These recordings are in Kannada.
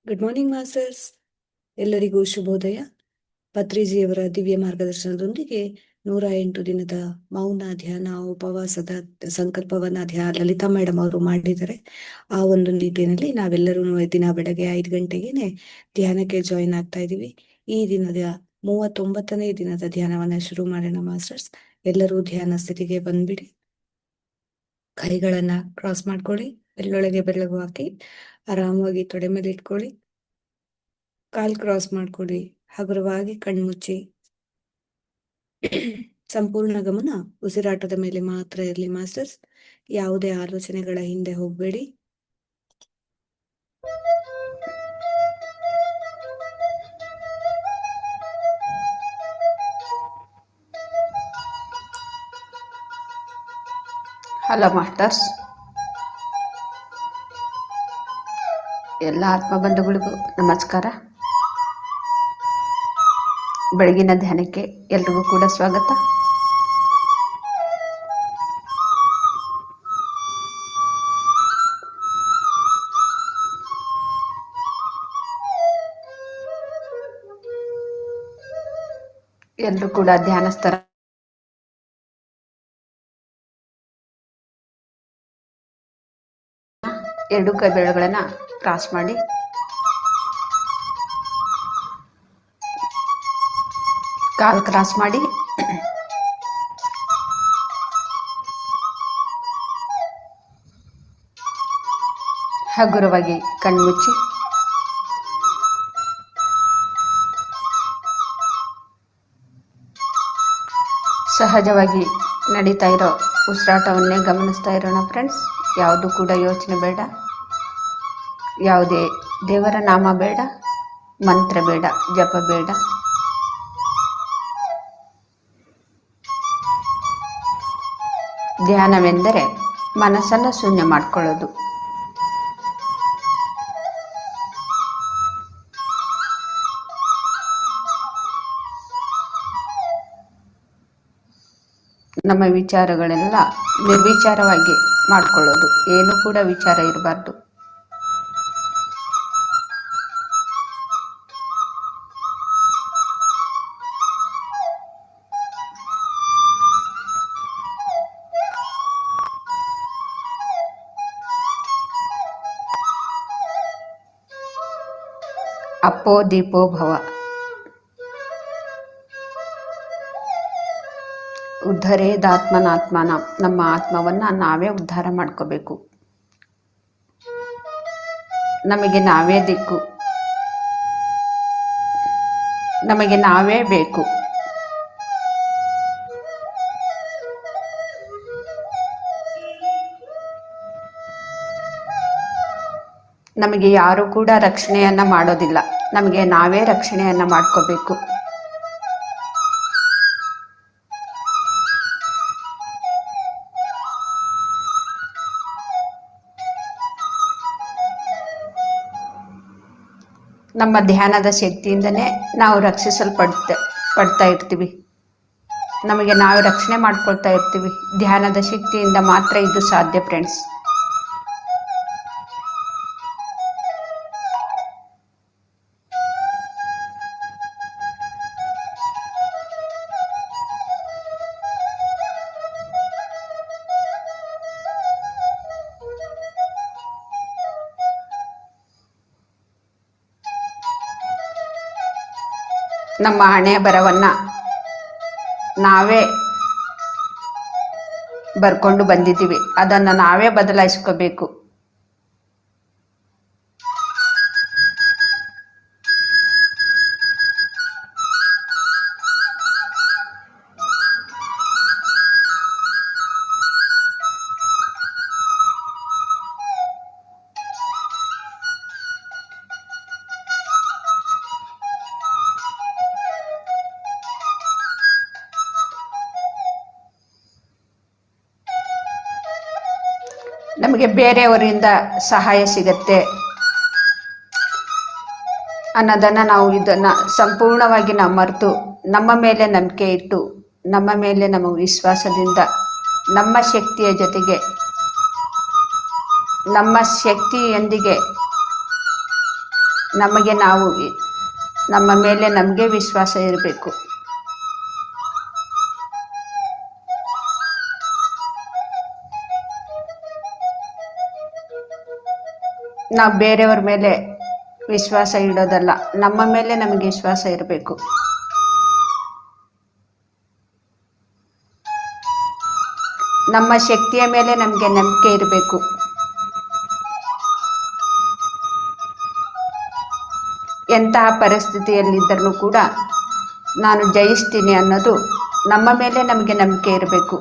Good morning masters. ಎಲ್ಲರಿಗೂ ಶುಭೋದಯ. ಪತ್ರಿಜಿಯವರ ದಿವ್ಯ ಮಾರ್ಗದರ್ಶನದೊಂದಿಗೆ 108 ದಿನದ ಮೌನ ಧ್ಯಾನ ಉಪವಾಸದ ಸಂಕಲ್ಪವನ್ನ ಲಲಿತಾ ಮೇಡಮ್ ಅವರು ಮಾಡಿದ್ದಾರೆ. ಆ ಒಂದು ನಿಟ್ಟಿನಲ್ಲಿ ನಾವೆಲ್ಲರೂ ದಿನ ಬೆಳಗ್ಗೆ 5 ಗಂಟೆಗೆನೆ ಧ್ಯಾನಕ್ಕೆ ಜಾಯಿನ್ ಆಗ್ತಾ ಇದೀವಿ. ಈ ದಿನದ 39ನೇ ದಿನದ ಧ್ಯಾನವನ್ನ ಶುರು ಮಾಡೋಣ ಮಾಸ್ಟರ್ಸ್. ಎಲ್ಲರೂ ಧ್ಯಾನ ಸ್ಥಿತಿಗೆ ಬಂದ್ಬಿಡಿ. ಕೈಗಳನ್ನ ಕ್ರಾಸ್ ಮಾಡ್ಕೊಳ್ಳಿ, ಬೆರಳೊಳಗೆ ಬೆರಳು ಹಾಕಿ ಆರಾಮವಾಗಿ ತೊಡೆ ಮೇಲೆ ಇಟ್ಕೊಳ್ಳಿ. ಕಾಲ್ ಕ್ರಾಸ್ ಮಾಡ್ಕೊಳ್ಳಿ, ಹಗುರವಾಗಿ ಕಣ್ಮುಚ್ಚಿ. ಸಂಪೂರ್ಣ ಗಮನ ಉಸಿರಾಟದ ಮೇಲೆ ಮಾತ್ರ ಇರಲಿ ಮಾಸ್ಟರ್ಸ್. ಯಾವುದೇ ಆಲೋಚನೆಗಳ ಹಿಂದೆ ಹೋಗ್ಬೇಡಿ. ಹಲೋ ಮಾಸ್ಟರ್ಸ್, ಎಲ್ಲ ಆತ್ಮಬಂಧುಗಳಿಗೂ ನಮಸ್ಕಾರ. ಬೆಳಗಿನ ಧ್ಯಾನಕ್ಕೆ ಎಲ್ರಿಗೂ ಕೂಡ ಸ್ವಾಗತ. ಎಲ್ಲರೂ ಕೂಡ ಧ್ಯಾನಸ್ಥರ ಎರಡು ಕೈ ಬೆರಳುಗಳನ್ನ ಕ್ರಾಸ್ ಮಾಡಿ ಕಾಲ್ ಕ್ರಾಸ್ ಮಾಡಿ ಹಗುರವಾಗಿ ಕಣ್ಮುಚ್ಚಿ ಸಹಜವಾಗಿ ನಡೀತಾ ಇರೋ ಉಸಿರಾಟವನ್ನೇ ಗಮನಿಸ್ತಾ ಇರೋಣ ಫ್ರೆಂಡ್ಸ್. ಯಾವುದು ಕೂಡ ಯೋಚನೆ ಬೇಡ, ಯಾವುದೇ ದೇವರ ನಾಮ ಬೇಡ, ಮಂತ್ರ ಬೇಡ, ಜಪ ಬೇಡ. ಧ್ಯಾನವೆಂದರೆ ಮನಸ್ಸನ್ನು ಶೂನ್ಯ ಮಾಡಿಕೊಳ್ಳೋದು. ನಮ್ಮ ವಿಚಾರಗಳೆಲ್ಲ ನಿರ್ವಿಚಾರವಾಗಿ ಮಾಡಿಕೊಳ್ಳೋದು, ಏನು ಕೂಡ ವಿಚಾರ ಇರಬಾರ್ದು. ಅಪ್ಪೋ ದೀಪೋ ಭವ. ಉದ್ಧರೇದಾತ್ಮನಾತ್ಮನ. ನಮ್ಮ ಆತ್ಮವನ್ನ ನಾವೇ ಉದ್ಧಾರ ಮಾಡ್ಕೋಬೇಕು. ನಮಗೆ ನಾವೇ ದಿಕ್ಕು, ನಮಗೆ ನಾವೇ ಬೇಕು. ನಮಗೆ ಯಾರು ಕೂಡ ರಕ್ಷಣೆಯನ್ನ ಮಾಡೋದಿಲ್ಲ, ನಮಗೆ ನಾವೇ ರಕ್ಷಣೆಯನ್ನ ಮಾಡ್ಕೋಬೇಕು. ನಮ್ಮ ಧ್ಯಾನದ ಶಕ್ತಿಯಿಂದನೇ ನಾವು ಪಡ್ತಾ ಇರ್ತೀವಿ. ನಮಗೆ ನಾವು ರಕ್ಷಣೆ ಮಾಡ್ಕೊಳ್ತಾ ಇರ್ತೀವಿ. ಧ್ಯಾನದ ಶಕ್ತಿಯಿಂದ ಮಾತ್ರ ಇದು ಸಾಧ್ಯ ಫ್ರೆಂಡ್ಸ್. ನಮ್ಮ ಹಣೆ ಬರವನ್ನ ನಾವೇ ಬರ್ಕೊಂಡು ಬಂದಿದ್ದೀವಿ, ಅದನ್ನು ನಾವೇ ಬದಲಾಯಿಸ್ಕೋಬೇಕು. ನಮಗೆ ಬೇರೆಯವರಿಂದ ಸಹಾಯ ಸಿಗತ್ತೆ ಅನ್ನೋದನ್ನು ನಾವು ಇದನ್ನ ಸಂಪೂರ್ಣವಾಗಿ ನಾವು ಮರೆತು ನಮ್ಮ ಮೇಲೆ ನಂಬಿಕೆ ಇಟ್ಟು ನಮ್ಮ ಮೇಲೆ ನಮ್ಮ ವಿಶ್ವಾಸದಿಂದ ನಮ್ಮ ಶಕ್ತಿಯ ಜೊತೆಗೆ ನಮ್ಮ ಶಕ್ತಿಯೊಂದಿಗೆ ನಮಗೆ ನಾವು ನಮ್ಮ ಮೇಲೆ ನಮಗೆ ವಿಶ್ವಾಸ ಇರಬೇಕು. ನಾವು ಬೇರೆಯವ್ರ ಮೇಲೆ ವಿಶ್ವಾಸ ಇಡೋದಲ್ಲ, ನಮ್ಮ ಮೇಲೆ ನಮಗೆ ವಿಶ್ವಾಸ ಇರಬೇಕು. ನಮ್ಮ ಶಕ್ತಿಯ ಮೇಲೆ ನಮಗೆ ನಂಬಿಕೆ ಇರಬೇಕು. ಎಂತಹ ಪರಿಸ್ಥಿತಿಯಲ್ಲಿದ್ದರೂ ಕೂಡ ನಾನು ಜಯಿಸ್ತೀನಿ ಅನ್ನೋದು ನಮ್ಮ ಮೇಲೆ ನಮಗೆ ನಂಬಿಕೆ ಇರಬೇಕು.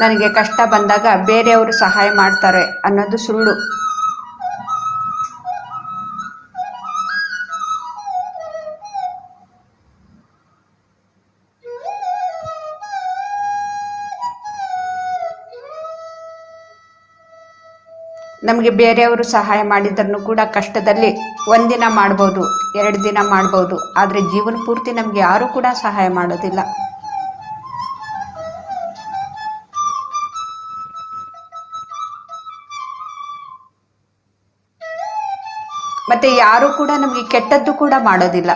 ನನಗೆ ಕಷ್ಟ ಬಂದಾಗ ಬೇರೆಯವರು ಸಹಾಯ ಮಾಡ್ತಾರೆ ಅನ್ನೋದು ಸುಳ್ಳು. ನಮಗೆ ಬೇರೆಯವರು ಸಹಾಯ ಮಾಡಿದ್ರೂ ಕೂಡ ಕಷ್ಟದಲ್ಲಿ ಒಂದಿನ ಮಾಡ್ಬೋದು, 2 ದಿನ ಮಾಡ್ಬೋದು, ಆದರೆ ಜೀವನ ಪೂರ್ತಿ ನಮಗೆ ಯಾರೂ ಕೂಡ ಸಹಾಯ ಮಾಡೋದಿಲ್ಲ. ಮತ್ತೆ ಯಾರು ಕೂಡ ನಮಗೆ ಕೆಟ್ಟದ್ದು ಕೂಡ ಮಾಡೋದಿಲ್ಲ.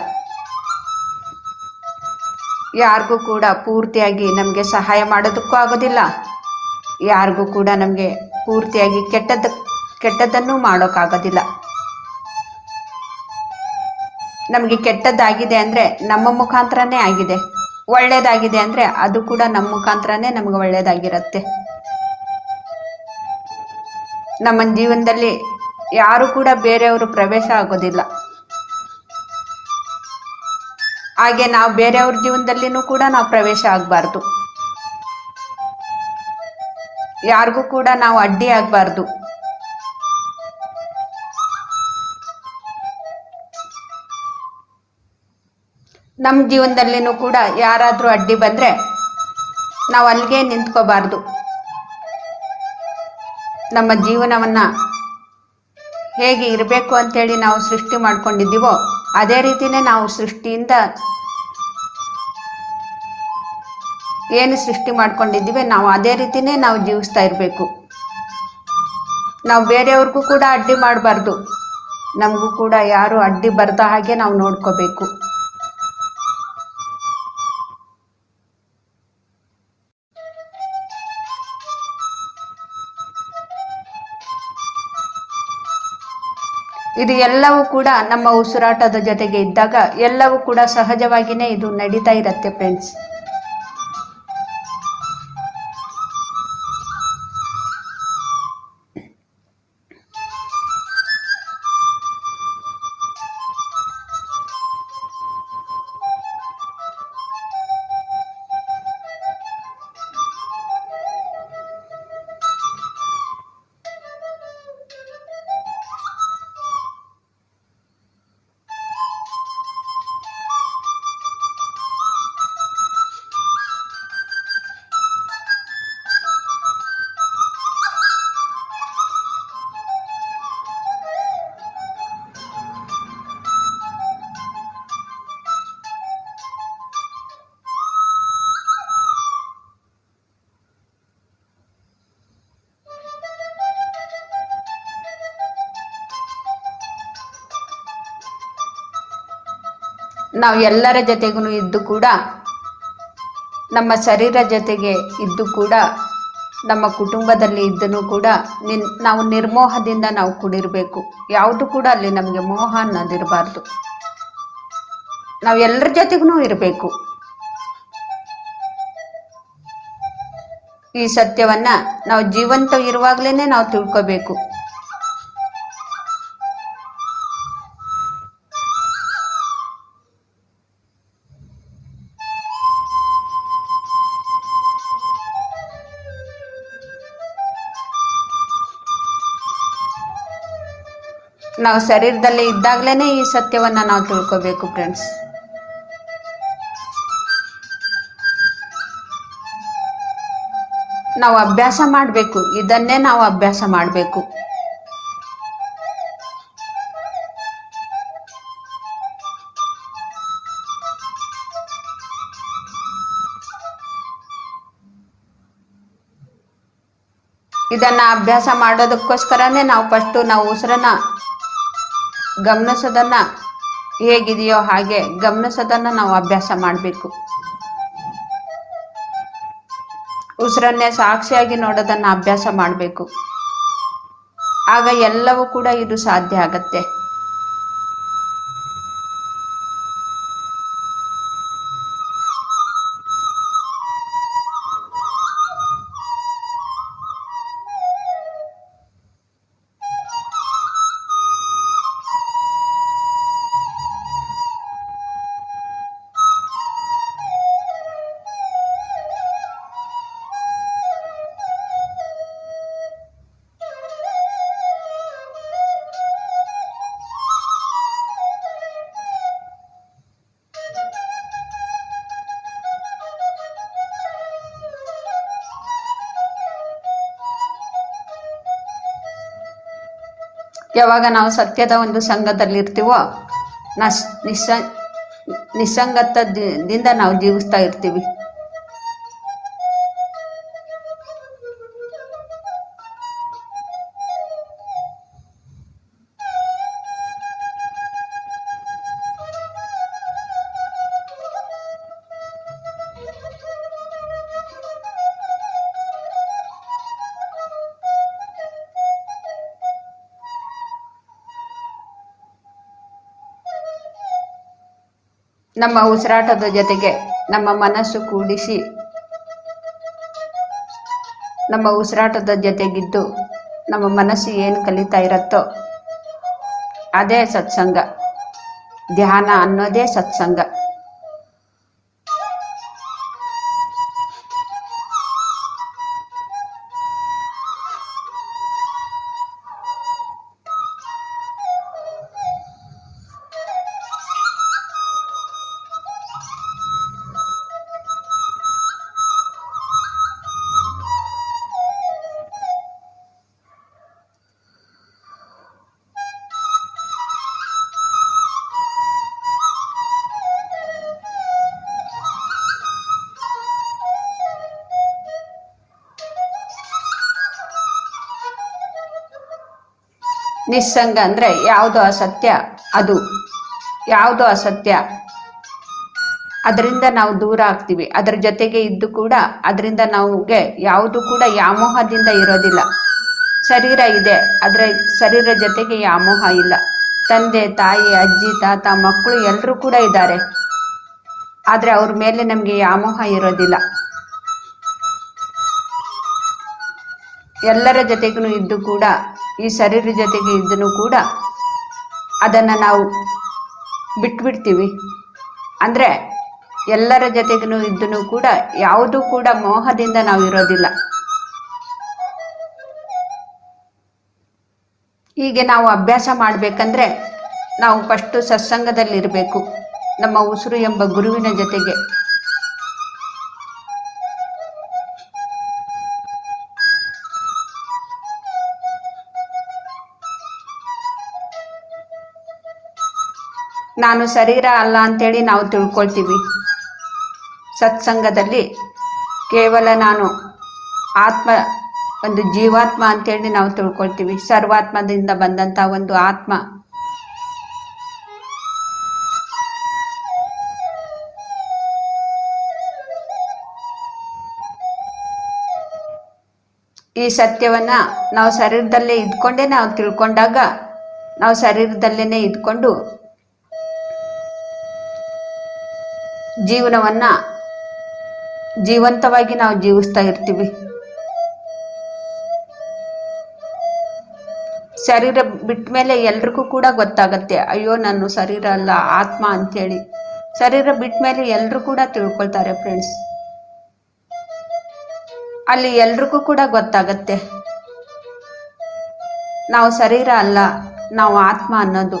ಯಾರಿಗೂ ಕೂಡ ಪೂರ್ತಿಯಾಗಿ ನಮಗೆ ಸಹಾಯ ಮಾಡೋದಕ್ಕೂ ಆಗೋದಿಲ್ಲ, ಯಾರಿಗೂ ಕೂಡ ನಮಗೆ ಪೂರ್ತಿಯಾಗಿ ಕೆಟ್ಟದ್ದನ್ನು ಮಾಡೋಕ್ಕಾಗೋದಿಲ್ಲ. ನಮಗೆ ಕೆಟ್ಟದ್ದಾಗಿದೆ ಅಂದರೆ ನಮ್ಮ ಮುಖಾಂತರನೇ ಆಗಿದೆ, ಒಳ್ಳೆಯದಾಗಿದೆ ಅಂದರೆ ಅದು ಕೂಡ ನಮ್ಮ ಮುಖಾಂತರನೇ ನಮಗೆ ಒಳ್ಳೆಯದಾಗಿರುತ್ತೆ. ನಮ್ಮ ಜೀವನದಲ್ಲಿ ಯಾರು ಕೂಡ ಬೇರೆಯವರು ಪ್ರವೇಶ ಆಗೋದಿಲ್ಲ. ಹಾಗೆ ನಾವು ಬೇರೆಯವ್ರ ಜೀವನದಲ್ಲಿನೂ ಕೂಡ ನಾವು ಪ್ರವೇಶ ಆಗಬಾರ್ದು. ಯಾರಿಗೂ ಕೂಡ ನಾವು ಅಡ್ಡಿ ಆಗಬಾರ್ದು. ನಮ್ಮ ಜೀವನದಲ್ಲಿನೂ ಕೂಡ ಯಾರಾದರೂ ಅಡ್ಡಿ ಬಂದರೆ ನಾವು ಅಲ್ಲಿಗೆ ನಿಂತ್ಕೋಬಾರ್ದು. ನಮ್ಮ ಜೀವನವನ್ನು ಹೇಗೆ ಇರಬೇಕು ಅಂತೇಳಿ ನಾವು ಸೃಷ್ಟಿ ಮಾಡ್ಕೊಂಡಿದ್ದೀವೋ ಅದೇ ರೀತಿಯೇ ನಾವು ಸೃಷ್ಟಿಯಿಂದ ಏನು ಸೃಷ್ಟಿ ಮಾಡ್ಕೊಂಡಿದ್ದೀವಿ ನಾವು ಅದೇ ರೀತಿಯೇ ನಾವು ಜೀವಿಸ್ತಾ ಇರಬೇಕು. ನಾವು ಬೇರೆಯವ್ರಿಗೂ ಕೂಡ ಅಡ್ಡಿ ಮಾಡಬಾರ್ದು, ನಮಗೂ ಕೂಡ ಯಾರು ಅಡ್ಡಿ ಬರ್ದ ಹಾಗೆ ನಾವು ನೋಡ್ಕೋಬೇಕು. ಇದು ಎಲ್ಲವೂ ಕೂಡ ನಮ್ಮ ಉಸಿರಾಟದ ಜೊತೆಗೆ ಇದ್ದಾಗ ಎಲ್ಲವೂ ಕೂಡ ಸಹಜವಾಗಿಯೇ ಇದು ನಡೀತಾ ಇರುತ್ತೆ ಫ್ರೆಂಡ್ಸ್. ನಾವು ಎಲ್ಲರ ಜೊತೆಗೂ ಇದ್ದು ಕೂಡ, ನಮ್ಮ ಶರೀರ ಜೊತೆಗೆ ಇದ್ದು ಕೂಡ, ನಮ್ಮ ಕುಟುಂಬದಲ್ಲಿ ಇದ್ದೂ ಕೂಡ ನಾವು ನಿರ್ಮೋಹದಿಂದ ನಾವು ಕೂಡಿರಬೇಕು. ಯಾವುದು ಕೂಡ ಅಲ್ಲಿ ನಮಗೆ ಮೋಹ ಅನ್ನೋದಿರಬಾರ್ದು. ನಾವು ಎಲ್ಲರ ಜೊತೆಗೂ ಇರಬೇಕು. ಈ ಸತ್ಯವನ್ನು ನಾವು ಜೀವಂತ ಇರುವಾಗಲೇ ನಾವು ತಿಳ್ಕೋಬೇಕು. ನಾವು ಶರೀರದಲ್ಲಿ ಇದ್ದಾಗಲೇ ಈ ಸತ್ಯವನ್ನು ನಾವು ತಿಳ್ಕೋಬೇಕು ಫ್ರೆಂಡ್ಸ್. ನಾವು ಅಭ್ಯಾಸ ಮಾಡಬೇಕು, ಇದನ್ನೇ ನಾವು ಅಭ್ಯಾಸ ಮಾಡಬೇಕು. ಇದನ್ನ ಅಭ್ಯಾಸ ಮಾಡೋದಕ್ಕೋಸ್ಕರನೇ ನಾವು ಫಸ್ಟು ನಾವು ಉಸಿರನ್ನ ಗಮನಿಸೋದನ್ನ ಹೇಗಿದೆಯೋ ಹಾಗೆ ಗಮನಿಸೋದನ್ನ ನಾವು ಅಭ್ಯಾಸ ಮಾಡಬೇಕು. ಉಸಿರನ್ನೇ ಸಾಕ್ಷಿಯಾಗಿ ನೋಡೋದನ್ನ ಅಭ್ಯಾಸ ಮಾಡಬೇಕು. ಆಗ ಎಲ್ಲವೂ ಕೂಡ ಇದು ಸಾಧ್ಯ ಆಗತ್ತೆ. ಯಾವಾಗ ನಾವು ಸತ್ಯದ ಒಂದು ಸಂಘದಲ್ಲಿ ಇರ್ತೀವೋ ನಿಸ್ಸಂಗತದಿಂದ ನಾವು ಜೀವಿಸ್ತಾ ಇರ್ತೀವಿ. ನಮ್ಮ ಉಸಿರಾಟದ ಜೊತೆಗೆ ನಮ್ಮ ಮನಸ್ಸು ಕೂಡಿಸಿ ನಮ್ಮ ಉಸಿರಾಟದ ಜೊತೆಗಿದ್ದು ನಮ್ಮ ಮನಸ್ಸು ಏನು ಕಲಿತಾ ಇರತ್ತೋ ಅದೇ ಸತ್ಸಂಗ. ಧ್ಯಾನ ಅನ್ನೋದೇ ಸತ್ಸಂಗ. ನಿಸ್ಸಂಗ ಅಂದ್ರೆ ಯಾವುದು ಅಸತ್ಯ ಅದು, ಯಾವುದು ಅಸತ್ಯ ಅದರಿಂದ ನಾವು ದೂರ ಆಗ್ತೀವಿ. ಅದರ ಜೊತೆಗೆ ಇದ್ದು ಕೂಡ ಅದರಿಂದ ನಮಗೆ ಯಾವುದು ಕೂಡ ವ್ಯಾಮೋಹದಿಂದ ಇರೋದಿಲ್ಲ. ಶರೀರ ಇದೆ, ಅದರ ಶರೀರ ಜೊತೆಗೆ ವ್ಯಾಮೋಹ ಇಲ್ಲ. ತಂದೆ ತಾಯಿ ಅಜ್ಜಿ ತಾತ ಮಕ್ಕಳು ಎಲ್ಲರೂ ಕೂಡ ಇದ್ದಾರೆ, ಆದರೆ ಅವ್ರ ಮೇಲೆ ನಮಗೆ ವ್ಯಾಮೋಹ ಇರೋದಿಲ್ಲ. ಎಲ್ಲರ ಜೊತೆಗೂ ಇದ್ದು ಕೂಡ ಈ ಶರೀರ ಜೊತೆಗೆ ಇದ್ದನು ಕೂಡ ಅದನ್ನು ನಾವು ಬಿಟ್ಬಿಡ್ತೀವಿ. ಅಂದರೆ ಎಲ್ಲರ ಜೊತೆಗೂ ಇದ್ದನು ಕೂಡ ಯಾವುದೂ ಕೂಡ ಮೋಹದಿಂದ ನಾವು ಇರೋದಿಲ್ಲ. ಹೀಗೆ ನಾವು ಅಭ್ಯಾಸ ಮಾಡಬೇಕಂದ್ರೆ ನಾವು ಫಸ್ಟು ಸತ್ಸಂಗದಲ್ಲಿರಬೇಕು, ನಮ್ಮ ಉಸಿರು ಎಂಬ ಗುರುವಿನ ಜೊತೆಗೆ. ನಾನು ಶರೀರ ಅಲ್ಲ ಅಂತೇಳಿ ನಾವು ತಿಳ್ಕೊಳ್ತೀವಿ. ಸತ್ಸಂಗದಲ್ಲಿ ಕೇವಲ ನಾನು ಆತ್ಮ, ಒಂದು ಜೀವಾತ್ಮ ಅಂತೇಳಿ ನಾವು ತಿಳ್ಕೊಳ್ತೀವಿ. ಸರ್ವಾತ್ಮದಿಂದ ಬಂದಂಥ ಒಂದು ಆತ್ಮ. ಈ ಸತ್ಯವನ್ನ ನಾವು ಶರೀರದಲ್ಲೇ ಇದ್ಕೊಂಡೇ ನಾವು ತಿಳ್ಕೊಂಡಾಗ ನಾವು ಶರೀರದಲ್ಲೇ ಇದ್ಕೊಂಡು ಜೀವನವನ್ನ ಜೀವಂತವಾಗಿ ನಾವು ಜೀವಿಸ್ತಾ ಇರ್ತೀವಿ. ಶರೀರ ಬಿಟ್ಟ ಮೇಲೆ ಎಲ್ರಿಗೂ ಕೂಡ ಗೊತ್ತಾಗತ್ತೆ, ಅಯ್ಯೋ ನಾನು ಶರೀರ ಅಲ್ಲ ಆತ್ಮ ಅಂತೇಳಿ. ಶರೀರ ಬಿಟ್ಟ ಮೇಲೆ ಎಲ್ಲರೂ ಕೂಡ ತಿಳ್ಕೊಳ್ತಾರೆ ಫ್ರೆಂಡ್ಸ್. ಅಲ್ಲಿ ಎಲ್ರಿಗೂ ಕೂಡ ಗೊತ್ತಾಗತ್ತೆ ನಾವು ಶರೀರ ಅಲ್ಲ, ನಾವು ಆತ್ಮ ಅನ್ನೋದು.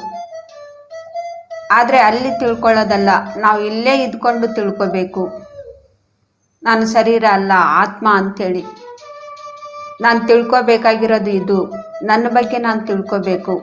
ಆದರೆ ಅಲ್ಲಿ ತಿಳ್ಕೊಳ್ಳೋದಲ್ಲ, ನಾವು ಇಲ್ಲೇ ಇದ್ಕೊಂಡು ತಿಳ್ಕೋಬೇಕು, ನಾನು ಶರೀರ ಅಲ್ಲ ಆತ್ಮ ಅಂಥೇಳಿ. ನಾನು ತಿಳ್ಕೋಬೇಕಾಗಿರೋದು ಇದು, ನನ್ನ ಬಗ್ಗೆ ನಾನು ತಿಳ್ಕೋಬೇಕು.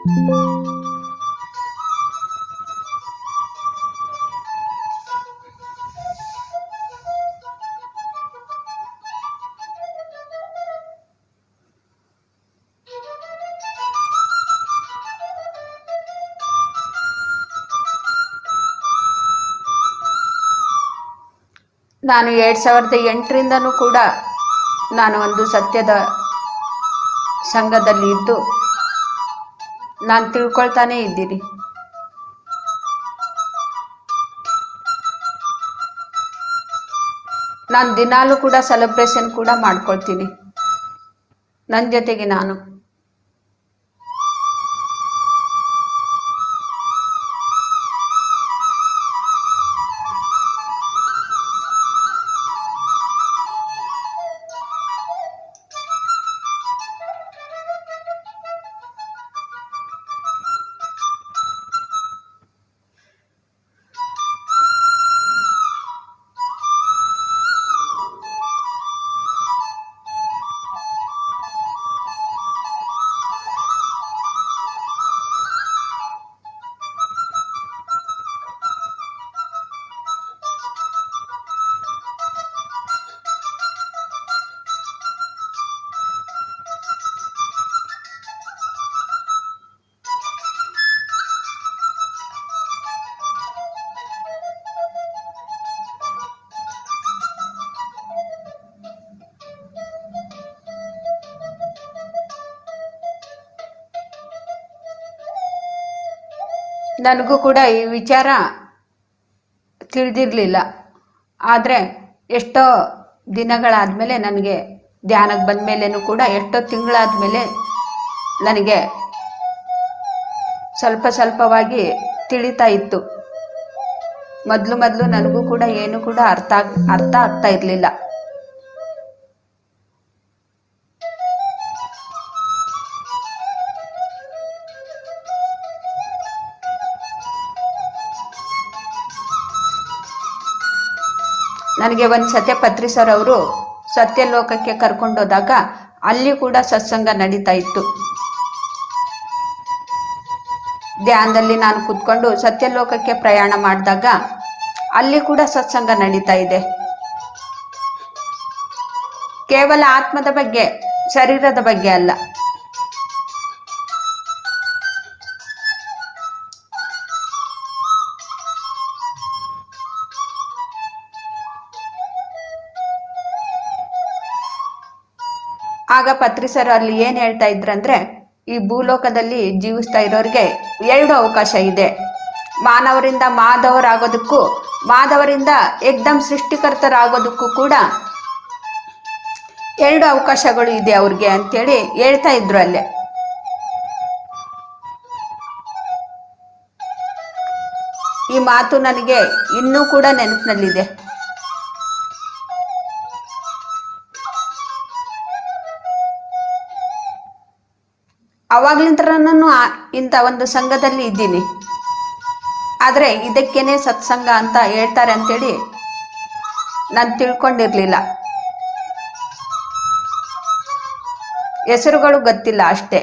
ನಾನು 2008ರಿಂದನೂ ಕೂಡ ನಾನು ಒಂದು ಸತ್ಯದ ಸಂಘದಲ್ಲಿ ಇದ್ದು ನಾನು ತಿಳ್ಕೊಳ್ತಾನೇ ಇದ್ದೀನಿ. ನಾನು ದಿನಾಲೂ ಕೂಡ ಸೆಲೆಬ್ರೇಷನ್ ಕೂಡ ಮಾಡ್ಕೊಳ್ತೀನಿ ನನ್ನ ಜೊತೆಗೆ ನಾನು. ನನಗೂ ಕೂಡ ಈ ವಿಚಾರ ತಿಳಿದಿರಲಿಲ್ಲ. ಆದರೆ ಎಷ್ಟೋ ದಿನಗಳಾದಮೇಲೆ ನನಗೆ ಧ್ಯಾನಕ್ಕೆ ಬಂದ ಮೇಲೇನೂ ಕೂಡ ಎಷ್ಟೋ ತಿಂಗಳಾದಮೇಲೆ ನನಗೆ ಸ್ವಲ್ಪ ಸ್ವಲ್ಪವಾಗಿ ತಿಳಿತಾ ಇತ್ತು. ಮೊದಲು ನನಗೂ ಕೂಡ ಏನು ಕೂಡ ಅರ್ಥ ಆಗ್ತಾ ಇರಲಿಲ್ಲ. ನನಗೆ ಒಂದು ಸತ್ಯ ಪತ್ರಿ ಸರ್ ಅವರು ಸತ್ಯಲೋಕಕ್ಕೆ ಕರ್ಕೊಂಡೋದಾಗ ಅಲ್ಲಿ ಕೂಡ ಸತ್ಸಂಗ ನಡೀತಾ ಇತ್ತು. ಧ್ಯಾನದಲ್ಲಿ ನಾನು ಕೂತ್ಕೊಂಡು ಸತ್ಯಲೋಕಕ್ಕೆ ಪ್ರಯಾಣ ಮಾಡಿದಾಗ ಅಲ್ಲಿ ಕೂಡ ಸತ್ಸಂಗ ನಡೀತಾ ಇದೆ. ಕೇವಲ ಆತ್ಮದ ಬಗ್ಗೆ, ಶರೀರದ ಬಗ್ಗೆ ಅಲ್ಲ. ಆಗ ಪತ್ರಿ ಸರ್ ಅಲ್ಲಿ ಏನ್ ಹೇಳ್ತಾ ಇದ್ರಂದ್ರೆ, ಈ ಭೂಲೋಕದಲ್ಲಿ ಜೀವಿಸ್ತಾ ಇರೋರಿಗೆ 2 ಅವಕಾಶ ಇದೆ. ಮಾನವರಿಂದ ಮಾಧವರಾಗೋದಕ್ಕೂ, ಮಾಧವರಿಂದ ಏಕ್ದಮ್ ಸೃಷ್ಟಿಕರ್ತರಾಗೋದಕ್ಕೂ ಕೂಡ 2 ಅವಕಾಶಗಳು ಇದೆ ಅವ್ರಿಗೆ ಅಂತೇಳಿ ಹೇಳ್ತಾ ಇದ್ರು ಅಲ್ಲೇ. ಈ ಮಾತು ನನಗೆ ಇನ್ನೂ ಕೂಡ ನೆನಪಿನಲ್ಲಿದೆ. ಅವಾಗ್ಲಿಂದ ನಾನು ಇಂಥ ಒಂದು ಸಂಘದಲ್ಲಿ ಇದ್ದೀನಿ. ಆದರೆ ಇದಕ್ಕೇನೆ ಸತ್ಸಂಗ ಅಂತ ಹೇಳ್ತಾರೆ ಅಂತೇಳಿ ನಾನು ತಿಳ್ಕೊಂಡಿರ್ಲಿಲ್ಲ. ಹೆಸರುಗಳು ಗೊತ್ತಿಲ್ಲ ಅಷ್ಟೇ.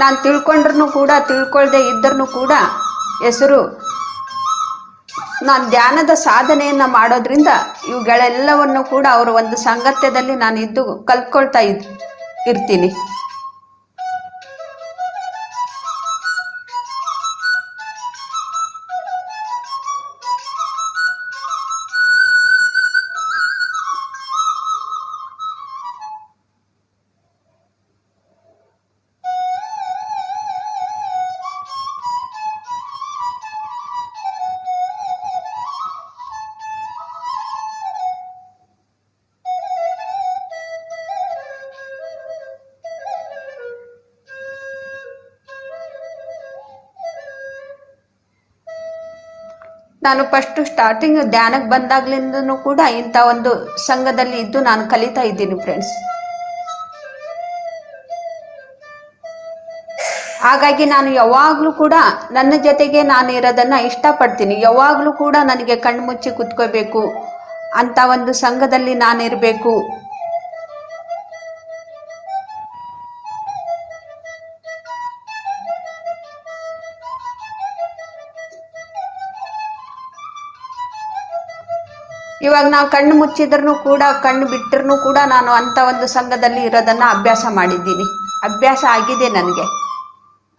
ನಾನು ತಿಳ್ಕೊಂಡ್ರೂ ಕೂಡ ತಿಳ್ಕೊಳ್ದೆ ಇದ್ರೂ ಕೂಡ ಹೆಸರು, ನಾನು ಧ್ಯಾನದ ಸಾಧನೆಯನ್ನ ಮಾಡೋದ್ರಿಂದ ಇವುಗಳೆಲ್ಲವನ್ನು ಕೂಡ ಅವರ ಒಂದು ಸಾಂಗತ್ಯದಲ್ಲಿ ನಾನು ಇದ್ದು ಕಲ್ತ್ಕೊಳ್ತಾ ಇರ್ತೀನಿ. ನಾನು ಫಸ್ಟ್ ಸ್ಟಾರ್ಟಿಂಗ್ ಧ್ಯಾನಕ್ಕೆ ಬಂದಾಗ್ಲಿಂದನೂ ಕೂಡ ಇಂಥ ಒಂದು ಸಂಘದಲ್ಲಿ ಇದ್ದು ನಾನು ಕಲಿತಾ ಇದ್ದೀನಿ ಫ್ರೆಂಡ್ಸ್. ಹಾಗಾಗಿ ನಾನು ಯಾವಾಗಲೂ ಕೂಡ ನನ್ನ ಜೊತೆಗೆ ನಾನು ಇರೋದನ್ನ ಇಷ್ಟಪಡ್ತೀನಿ. ಯಾವಾಗಲೂ ಕೂಡ ನನಗೆ ಕಣ್ಮುಚ್ಚಿ ಕುತ್ಕೋಬೇಕು ಅಂತ ಒಂದು ಸಂಘದಲ್ಲಿ ನಾನಿರಬೇಕು. ಇವಾಗ ನಾವು ಕಣ್ಣು ಮುಚ್ಚಿದ್ರೂ ಕೂಡ ಕಣ್ಣು ಬಿಟ್ಟರೂ ಕೂಡ ನಾನು ಅಂತ ಒಂದು ಸಂಘದಲ್ಲಿ ಇರೋದನ್ನ ಅಭ್ಯಾಸ ಮಾಡಿದ್ದೀನಿ. ಅಭ್ಯಾಸ ಆಗಿದೆ ನನಗೆ.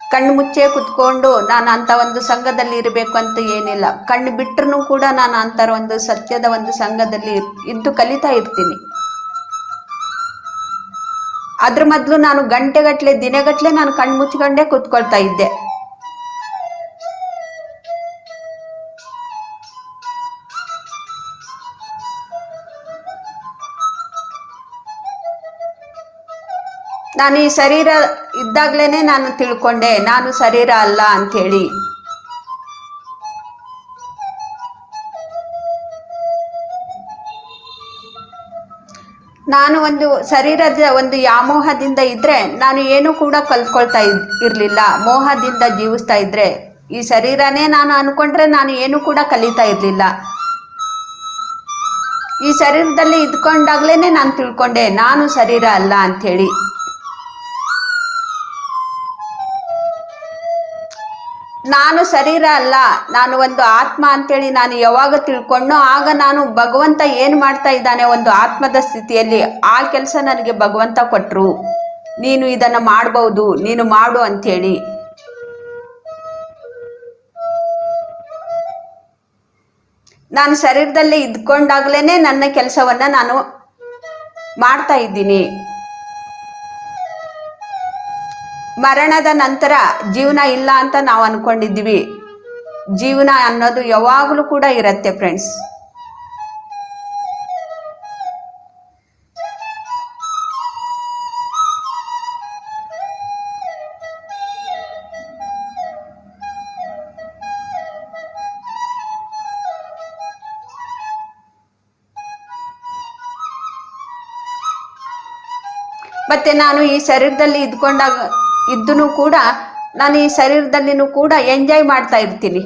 ಕಣ್ಣು ಮುಚ್ಚೇ ಕುತ್ಕೊಂಡು ನಾನು ಅಂತ ಒಂದು ಸಂಘದಲ್ಲಿ ಇರಬೇಕು ಅಂತ ಏನಿಲ್ಲ. ಕಣ್ಣು ಬಿಟ್ಟರೂ ಕೂಡ ನಾನು ಅಂತ ಒಂದು ಸತ್ಯದ ಒಂದು ಸಂಘದಲ್ಲಿ ಇದ್ದು ಕಲಿತಾ ಇರ್ತೀನಿ. ಅದ್ರ ಮೊದಲು ನಾನು ಗಂಟೆಗಟ್ಲೆ ದಿನಗಟ್ಲೆ ನಾನು ಕಣ್ಣು ಮುಚ್ಕೊಂಡೇ ಕುತ್ಕೊಳ್ತಾ ಇದ್ದೆ. ನಾನು ಈ ಶರೀರ ಇದ್ದಾಗ್ಲೇನೆ ನಾನು ತಿಳ್ಕೊಂಡೆ ನಾನು ಶರೀರ ಅಲ್ಲ ಅಂಥೇಳಿ. ನಾನು ಒಂದು ಶರೀರದ ಒಂದು ವ್ಯಾಮೋಹದಿಂದ ಇದ್ರೆ ನಾನು ಏನು ಕೂಡ ಕಲ್ತ್ಕೊಳ್ತಾ ಇರ್ಲಿಲ್ಲ. ಮೋಹದಿಂದ ಜೀವಿಸ್ತಾ ಇದ್ರೆ ಈ ಶರೀರನೇ ನಾನು ಅನ್ಕೊಂಡ್ರೆ ನಾನು ಏನು ಕೂಡ ಕಲಿತಾ ಇರ್ಲಿಲ್ಲ. ಈ ಶರೀರದಲ್ಲಿ ಇದ್ಕೊಂಡಾಗ್ಲೇನೆ ನಾನು ತಿಳ್ಕೊಂಡೆ ನಾನು ಶರೀರ ಅಲ್ಲ ಅಂಥೇಳಿ. ನಾನು ಶರೀರ ಅಲ್ಲ, ನಾನು ಒಂದು ಆತ್ಮ ಅಂತೇಳಿ ನಾನು ಯಾವಾಗ ತಿಳ್ಕೊಂಡೋ ಆಗ ನಾನು ಭಗವಂತ ಏನ್ ಮಾಡ್ತಾ ಇದ್ದಾನೆ ಒಂದು ಆತ್ಮದ ಸ್ಥಿತಿಯಲ್ಲಿ ಆ ಕೆಲಸ ನನಗೆ ಭಗವಂತ ಕೊಟ್ರು. ನೀನು ಇದನ್ನ ಮಾಡಬಹುದು, ನೀನು ಮಾಡು ಅಂಥೇಳಿ. ನಾನು ಶರೀರದಲ್ಲಿ ಇದ್ಕೊಂಡಾಗ್ಲೇನೆ ನನ್ನ ಕೆಲಸವನ್ನ ನಾನು ಮಾಡ್ತಾ ಇದ್ದೀನಿ. ಮರಣದ ನಂತರ ಜೀವನ ಇಲ್ಲ ಅಂತ ನಾವು ಅನ್ಕೊಂಡಿದ್ದೀವಿ. ಜೀವನ ಅನ್ನೋದು ಯಾವಾಗಲೂ ಕೂಡ ಇರತ್ತೆ ಫ್ರೆಂಡ್ಸ್. ಮತ್ತೆ ನಾನು ಈ ಶರೀರದಲ್ಲಿ ಇದ್ದೂ ಕೂಡ ನಾನು ಈ ಶರೀರದಲ್ಲಿನೂ ಕೂಡ ಎಂಜಾಯ್ ಮಾಡ್ತಾ ಇರ್ತೀನಿ.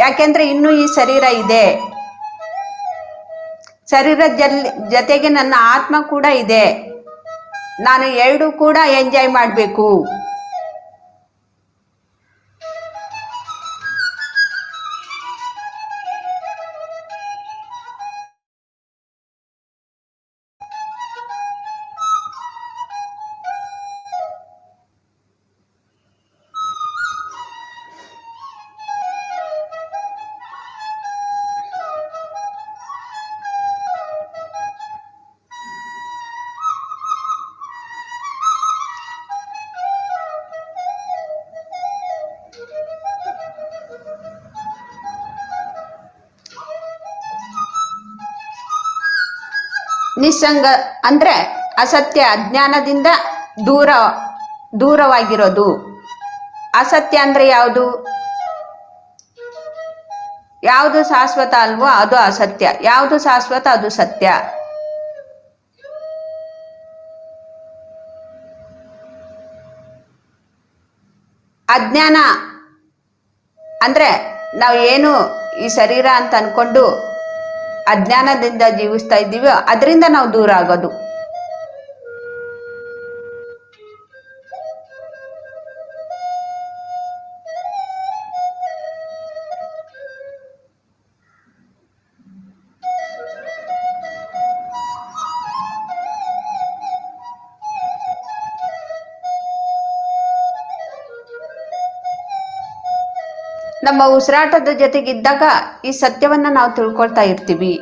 ಯಾಕೆಂದ್ರೆ ಇನ್ನೂ ಈ ಶರೀರ ಇದೆ. ಶರೀರದ ಜೊತೆಗೆ ನನ್ನ ಆತ್ಮ ಕೂಡ ಇದೆ. ನಾನು ಎರಡೂ ಕೂಡ ಎಂಜಾಯ್ ಮಾಡಬೇಕು. ನಿಸ್ಸಂಗ ಅಂದ್ರೆ ಅಸತ್ಯ, ಅಜ್ಞಾನದಿಂದ ದೂರವಾಗಿರೋದು. ಅಸತ್ಯ ಅಂದ್ರೆ ಯಾವುದು ಶಾಶ್ವತ ಅಲ್ವೋ ಅದು ಅಸತ್ಯ, ಯಾವುದು ಶಾಶ್ವತ ಅದು ಸತ್ಯ. ಅಜ್ಞಾನ ಅಂದ್ರೆ ನಾವು ಏನು ಈ ಶರೀರ ಅಂತ ಅನ್ಕೊಂಡು ಅಜ್ಞಾನದಿಂದ ಜೀವಿಸ್ತಾ ಇದ್ದೀವಿ, ಅದರಿಂದ ನಾವು ದೂರ ಆಗೋದು. ನಮ್ಮ ಉಸಿರಾಟದ ಜೊತೆಗಿದ್ದಾಗ ಈ ಸತ್ಯವನ್ನ ನಾವು ತಿಳ್ಕೊಳ್ತಾ ಇರ್ತೀವಿ.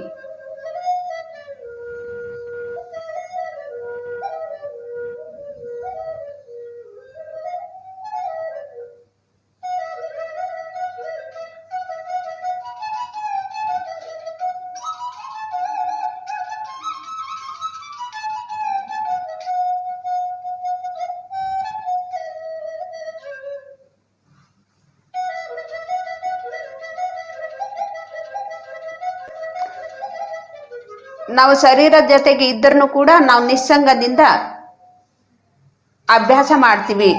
ನಾವು ಶರೀರದ ಜೊತೆಗೆ ಇದ್ರೂ ಕೂಡ ನಾವು ನಿಸ್ಸಂಗದಿಂದ ಅಭ್ಯಾಸ ಮಾಡ್ತೀವಿ.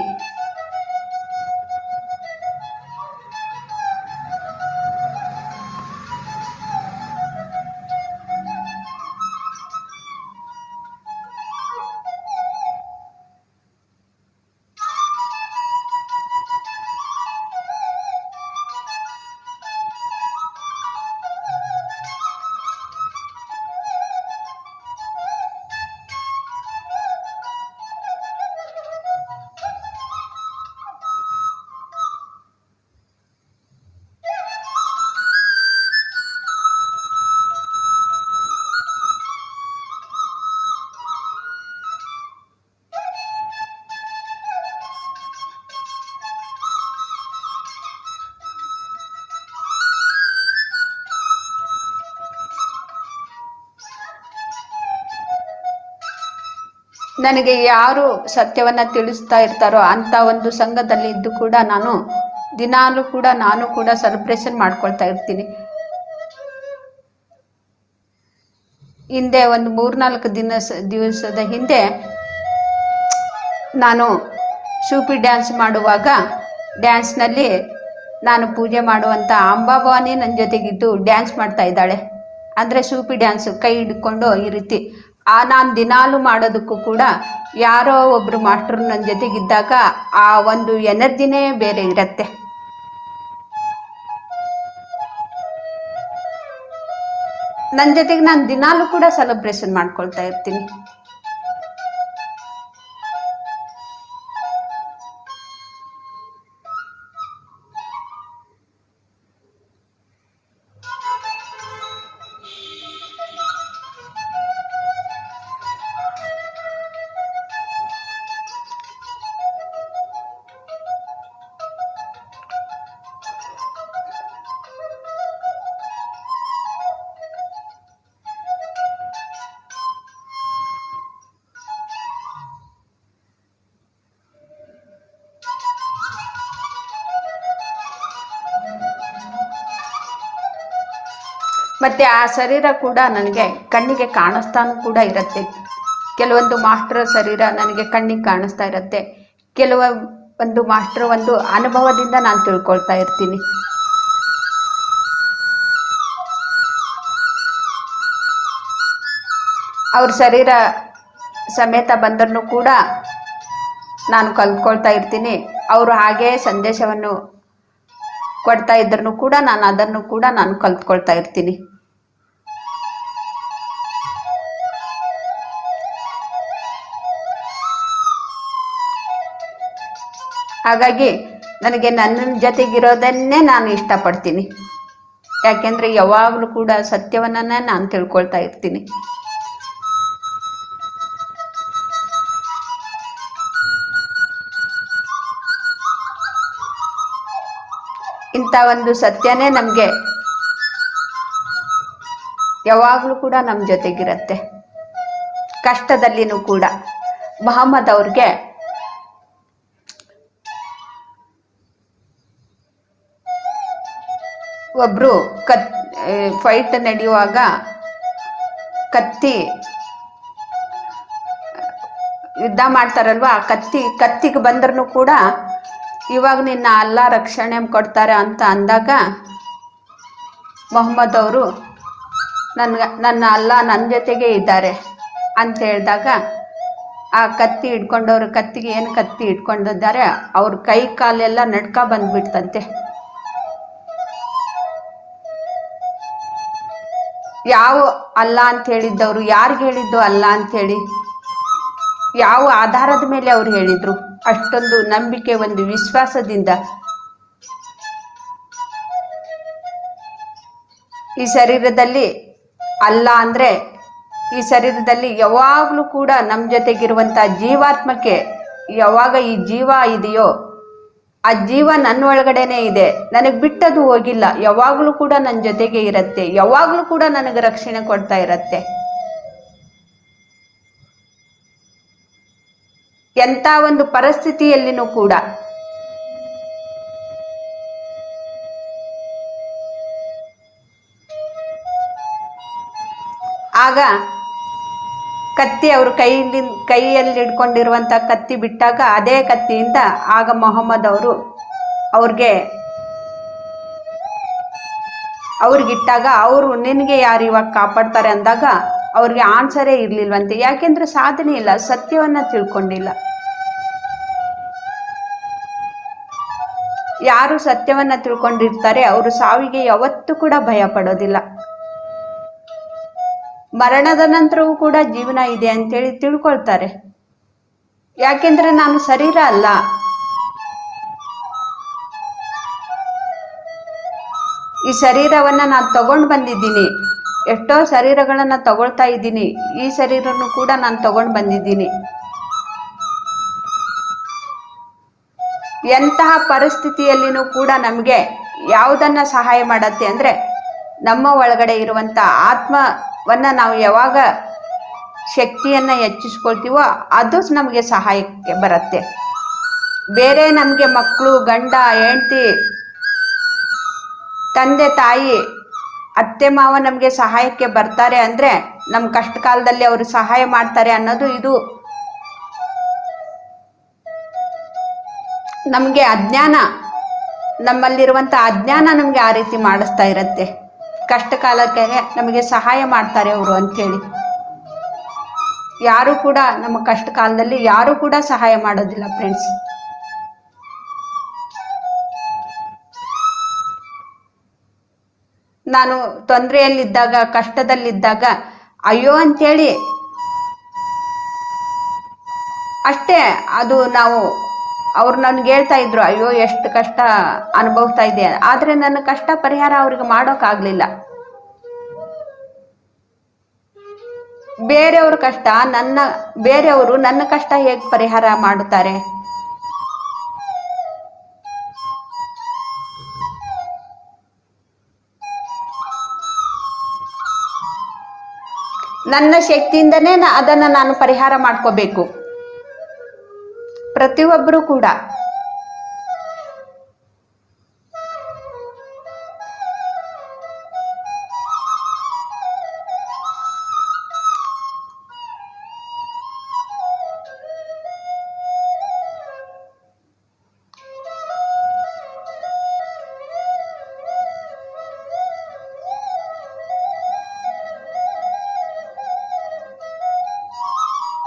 ನನಗೆ ಯಾರು ಸತ್ಯವನ್ನ ತಿಳಿಸ್ತಾ ಇರ್ತಾರೋ ಅಂತ ಒಂದು ಸಂಘದಲ್ಲಿ ಇದ್ದು ಕೂಡ ನಾನು ದಿನಾಲೂ ಕೂಡ ನಾನು ಕೂಡ ಸೆಲೆಬ್ರೇಷನ್ ಮಾಡ್ಕೊಳ್ತಾ ಇರ್ತೀನಿ. ಹಿಂದೆ ಒಂದು 3-4 ದಿವಸದ ಹಿಂದೆ ನಾನು ಶೂಪಿ ಡ್ಯಾನ್ಸ್ ಮಾಡುವಾಗ ಡ್ಯಾನ್ಸ್ನಲ್ಲಿ ನಾನು ಪೂಜೆ ಮಾಡುವಂಥ ಅಂಬಾಭವಾನಿ ನನ್ನ ಜೊತೆಗಿದ್ದು ಡ್ಯಾನ್ಸ್ ಮಾಡ್ತಾ ಇದ್ದಾಳೆ. ಅಂದರೆ ಶೂಪಿ ಡ್ಯಾನ್ಸು ಕೈ ಹಿಡ್ಕೊಂಡು ಈ ರೀತಿ ನಾನು ದಿನಾಲು ಮಾಡೋದಕ್ಕೂ ಕೂಡ ಯಾರೋ ಒಬ್ಬರು ಮಾಸ್ಟ್ರು ನನ್ನ ಜೊತೆಗಿದ್ದಾಗ ಆ ಒಂದು ಎನರ್ಜಿನೇ ಬೇರೆ ಇರತ್ತೆ. ನನ್ನ ಜೊತೆಗೆ ನಾನು ದಿನಾಲೂ ಕೂಡ ಸೆಲೆಬ್ರೇಷನ್ ಮಾಡ್ಕೊಳ್ತಾ ಇರ್ತೀನಿ. ಮತ್ತು ಆ ಶರೀರ ಕೂಡ ನನಗೆ ಕಣ್ಣಿಗೆ ಕಾಣಿಸ್ತಾನೂ ಕೂಡ ಇರುತ್ತೆ. ಕೆಲವೊಂದು ಮಾಸ್ಟರ್ ಶರೀರ ನನಗೆ ಕಣ್ಣಿಗೆ ಕಾಣಿಸ್ತಾ ಇರುತ್ತೆ, ಒಂದು ಮಾಸ್ಟರ್ ಒಂದು ಅನುಭವದಿಂದ ನಾನು ತಿಳ್ಕೊಳ್ತಾ ಇರ್ತೀನಿ. ಅವ್ರ ಶರೀರ ಸಮೇತ ಬಂದರೂ ಕೂಡ ನಾನು ಕಲ್ತ್ಕೊಳ್ತಾ ಇರ್ತೀನಿ. ಅವರು ಹಾಗೇ ಸಂದೇಶವನ್ನು ಕೊಡ್ತಾ ಇದ್ರೂ ಕೂಡ ನಾನು ಅದನ್ನು ಕೂಡ ನಾನು ಕಲ್ತ್ಕೊಳ್ತಾ ಇರ್ತೀನಿ. ಹಾಗಾಗಿ ನನಗೆ ನನ್ನ ಜೊತೆಗಿರೋದನ್ನೇ ನಾನು ಇಷ್ಟಪಡ್ತೀನಿ. ಯಾಕೆಂದರೆ ಯಾವಾಗಲೂ ಕೂಡ ಸತ್ಯವನ್ನೇ ನಾನು ತಿಳ್ಕೊಳ್ತಾ ಇರ್ತೀನಿ. ಇಂಥ ಒಂದು ಸತ್ಯನೇ ನಮಗೆ ಯಾವಾಗಲೂ ಕೂಡ ನಮ್ಮ ಜೊತೆಗಿರುತ್ತೆ, ಕಷ್ಟದಲ್ಲಿನೂ ಕೂಡ. ಮೊಹಮ್ಮದ್ ಅವ್ರಿಗೆ ಒಬ್ಬರು ಫೈಟ್ ನಡೆಯುವಾಗ ಯುದ್ಧ ಮಾಡ್ತಾರಲ್ವ, ಆ ಕತ್ತಿಗೆ ಬಂದ್ರೂ ಕೂಡ ಇವಾಗ ನಿನ್ನ ಅಲ್ಲ ರಕ್ಷಣೆ ಕೊಡ್ತಾರೆ ಅಂತ ಅಂದಾಗ ಮೊಹಮ್ಮದ್ ಅವರು ನನ್ನ ಅಲ್ಲ ನನ್ನ ಜೊತೆಗೆ ಇದ್ದಾರೆ ಅಂತ ಹೇಳಿದಾಗ ಆ ಕತ್ತಿ ಹಿಡ್ಕೊಂಡವ್ರು ಕತ್ತಿಗೆ ಏನು ಕತ್ತಿ ಹಿಡ್ಕೊಂಡಿದ್ದಾರೆ ಅವ್ರ ಕೈ ಕಾಲೆಲ್ಲ ನಡ್ಕ ಬಂದ್ಬಿಡ್ತಂತೆ. ಯಾವ ಅಲ್ಲ ಅಂತ ಹೇಳಿದ್ದವರು ಯಾರಿಗೆ ಹೇಳಿದ್ದು ಅಲ್ಲ ಅಂಥೇಳಿ, ಯಾವ ಆಧಾರದ ಮೇಲೆ ಅವ್ರು ಹೇಳಿದ್ರು? ಅಷ್ಟೊಂದು ನಂಬಿಕೆ, ಒಂದು ವಿಶ್ವಾಸದಿಂದ. ಈ ಶರೀರದಲ್ಲಿ ಅಲ್ಲ ಅಂದರೆ ಈ ಶರೀರದಲ್ಲಿ ಯಾವಾಗಲೂ ಕೂಡ ನಮ್ಮ ಜೊತೆಗಿರುವಂಥ ಜೀವಾತ್ಮಕ್ಕೆ ಯಾವಾಗ ಈ ಜೀವ ಇದೆಯೋ ಆ ಜೀವ ನನ್ನ ಒಳಗಡೆನೇ ಇದೆ, ನನಗೆ ಬಿಟ್ಟದು ಹೋಗಿಲ್ಲ, ಯಾವಾಗಲೂ ಕೂಡ ನನ್ನ ಜೊತೆಗೆ ಇರುತ್ತೆ, ಯಾವಾಗಲೂ ಕೂಡ ನನಗೆ ರಕ್ಷಣೆ ಕೊಡ್ತಾ ಇರತ್ತೆ. ಎಂಥ ಒಂದು ಪರಿಸ್ಥಿತಿಯಲ್ಲಿನೂ ಕೂಡ ಆಗ ಕತ್ತಿ ಅವರು ಕೈಯಲ್ಲಿ ಹಿಡ್ಕೊಂಡಿರುವಂಥ ಕತ್ತಿ ಬಿಟ್ಟಾಗ ಅದೇ ಕತ್ತಿಯಿಂದ ಆಗ ಮೊಹಮ್ಮದ್ ಅವರು ಅವ್ರಿಗಿಟ್ಟಾಗ ಅವರು ನಿನಗೆ ಯಾರು ಇವಾಗ ಕಾಪಾಡ್ತಾರೆ ಅಂದಾಗ ಅವ್ರಿಗೆ ಆನ್ಸರೇ ಇರ್ಲಿಲ್ವಂತೆ. ಯಾಕೆಂದ್ರೆ ಸಾಧನೆ ಇಲ್ಲ, ಸತ್ಯವನ್ನ ತಿಳ್ಕೊಂಡಿಲ್ಲ. ಯಾರು ಸತ್ಯವನ್ನ ತಿಳ್ಕೊಂಡಿರ್ತಾರೆ ಅವರು ಸಾವಿಗೆ ಯಾವತ್ತೂ ಕೂಡ ಭಯ ಪಡೋದಿಲ್ಲ. ಮರಣದ ನಂತರವೂ ಕೂಡ ಜೀವನ ಇದೆ ಅಂತೇಳಿ ತಿಳ್ಕೊಳ್ತಾರೆ. ಯಾಕೆಂದ್ರೆ ನಾನು ಶರೀರ ಅಲ್ಲ, ಈ ಶರೀರವನ್ನ ನಾನು ತಗೊಂಡು ಬಂದಿದ್ದೀನಿ. ಎಷ್ಟೋ ಶರೀರಗಳನ್ನ ತಗೊಳ್ತಾ ಇದ್ದೀನಿ, ಈ ಶರೀರನ್ನು ಕೂಡ ನಾನು ತಗೊಂಡು ಬಂದಿದ್ದೀನಿ. ಎಂತಹ ಪರಿಸ್ಥಿತಿಯಲ್ಲಿನೂ ಕೂಡ ನಮಗೆ ಯಾವುದನ್ನ ಸಹಾಯ ಮಾಡತ್ತೆ ಅಂದ್ರೆ ನಮ್ಮ ಒಳಗಡೆ ಇರುವಂತ ಆತ್ಮವನ್ನ ನಾವು ಯಾವಾಗ ಶಕ್ತಿಯನ್ನು ಹೆಚ್ಚಿಸ್ಕೊಳ್ತೀವೋ ಅದು ನಮಗೆ ಸಹಾಯಕ್ಕೆ ಬರುತ್ತೆ. ಬೇರೆ ನಮಗೆ ಮಕ್ಕಳು, ಗಂಡ, ಹೆಂಡತಿ, ತಂದೆ ತಾಯಿ, ಅತ್ತೆ ಮಾವ ನಮಗೆ ಸಹಾಯಕ್ಕೆ ಬರ್ತಾರೆ ಅಂದರೆ ನಮ್ಮ ಕಷ್ಟ ಕಾಲದಲ್ಲಿ ಅವರು ಸಹಾಯ ಮಾಡ್ತಾರೆ ಅನ್ನೋದು ಇದು ನಮಗೆ ಅಜ್ಞಾನ, ನಮ್ಮಲ್ಲಿರುವಂಥ ಅಜ್ಞಾನ ನಮಗೆ ಆ ರೀತಿ ಮಾಡಿಸ್ತಾ ಇರುತ್ತೆ. ಕಷ್ಟ ಕಾಲಕ್ಕೆ ನಮಗೆ ಸಹಾಯ ಮಾಡ್ತಾರೆ ಅವರು ಅಂಥೇಳಿ. ಯಾರು ಕೂಡ ನಮ್ಮ ಕಷ್ಟ ಕಾಲದಲ್ಲಿ ಯಾರು ಕೂಡ ಸಹಾಯ ಮಾಡೋದಿಲ್ಲ ಫ್ರೆಂಡ್ಸ್. ನಾನು ತೊಂದರೆಯಲ್ಲಿದ್ದಾಗ, ಕಷ್ಟದಲ್ಲಿದ್ದಾಗ ಅಯ್ಯೋ ಅಂಥೇಳಿ ಅಷ್ಟೇ, ಅದು ನಾವು ಅವ್ರು ನನಗೆ ಹೇಳ್ತಾ ಇದ್ರು, ಅಯ್ಯೋ ಎಷ್ಟು ಕಷ್ಟ ಅನುಭವಿಸ್ತಾ ಇದೆ. ಆದರೆ ನನ್ನ ಕಷ್ಟ ಪರಿಹಾರ ಅವ್ರಿಗೆ ಮಾಡೋಕ್ಕಾಗಲಿಲ್ಲ. ಬೇರೆಯವ್ರ ಕಷ್ಟ ಬೇರೆಯವರು ನನ್ನ ಕಷ್ಟ ಹೇಗೆ ಪರಿಹಾರ ಮಾಡುತ್ತಾರೆ? ನನ್ನ ಶಕ್ತಿಯಿಂದನೇ ಅದನ್ನ ನಾನು ಪರಿಹಾರ ಮಾಡ್ಕೋಬೇಕು, ಪ್ರತಿಯೊಬ್ಬರು ಕೂಡ.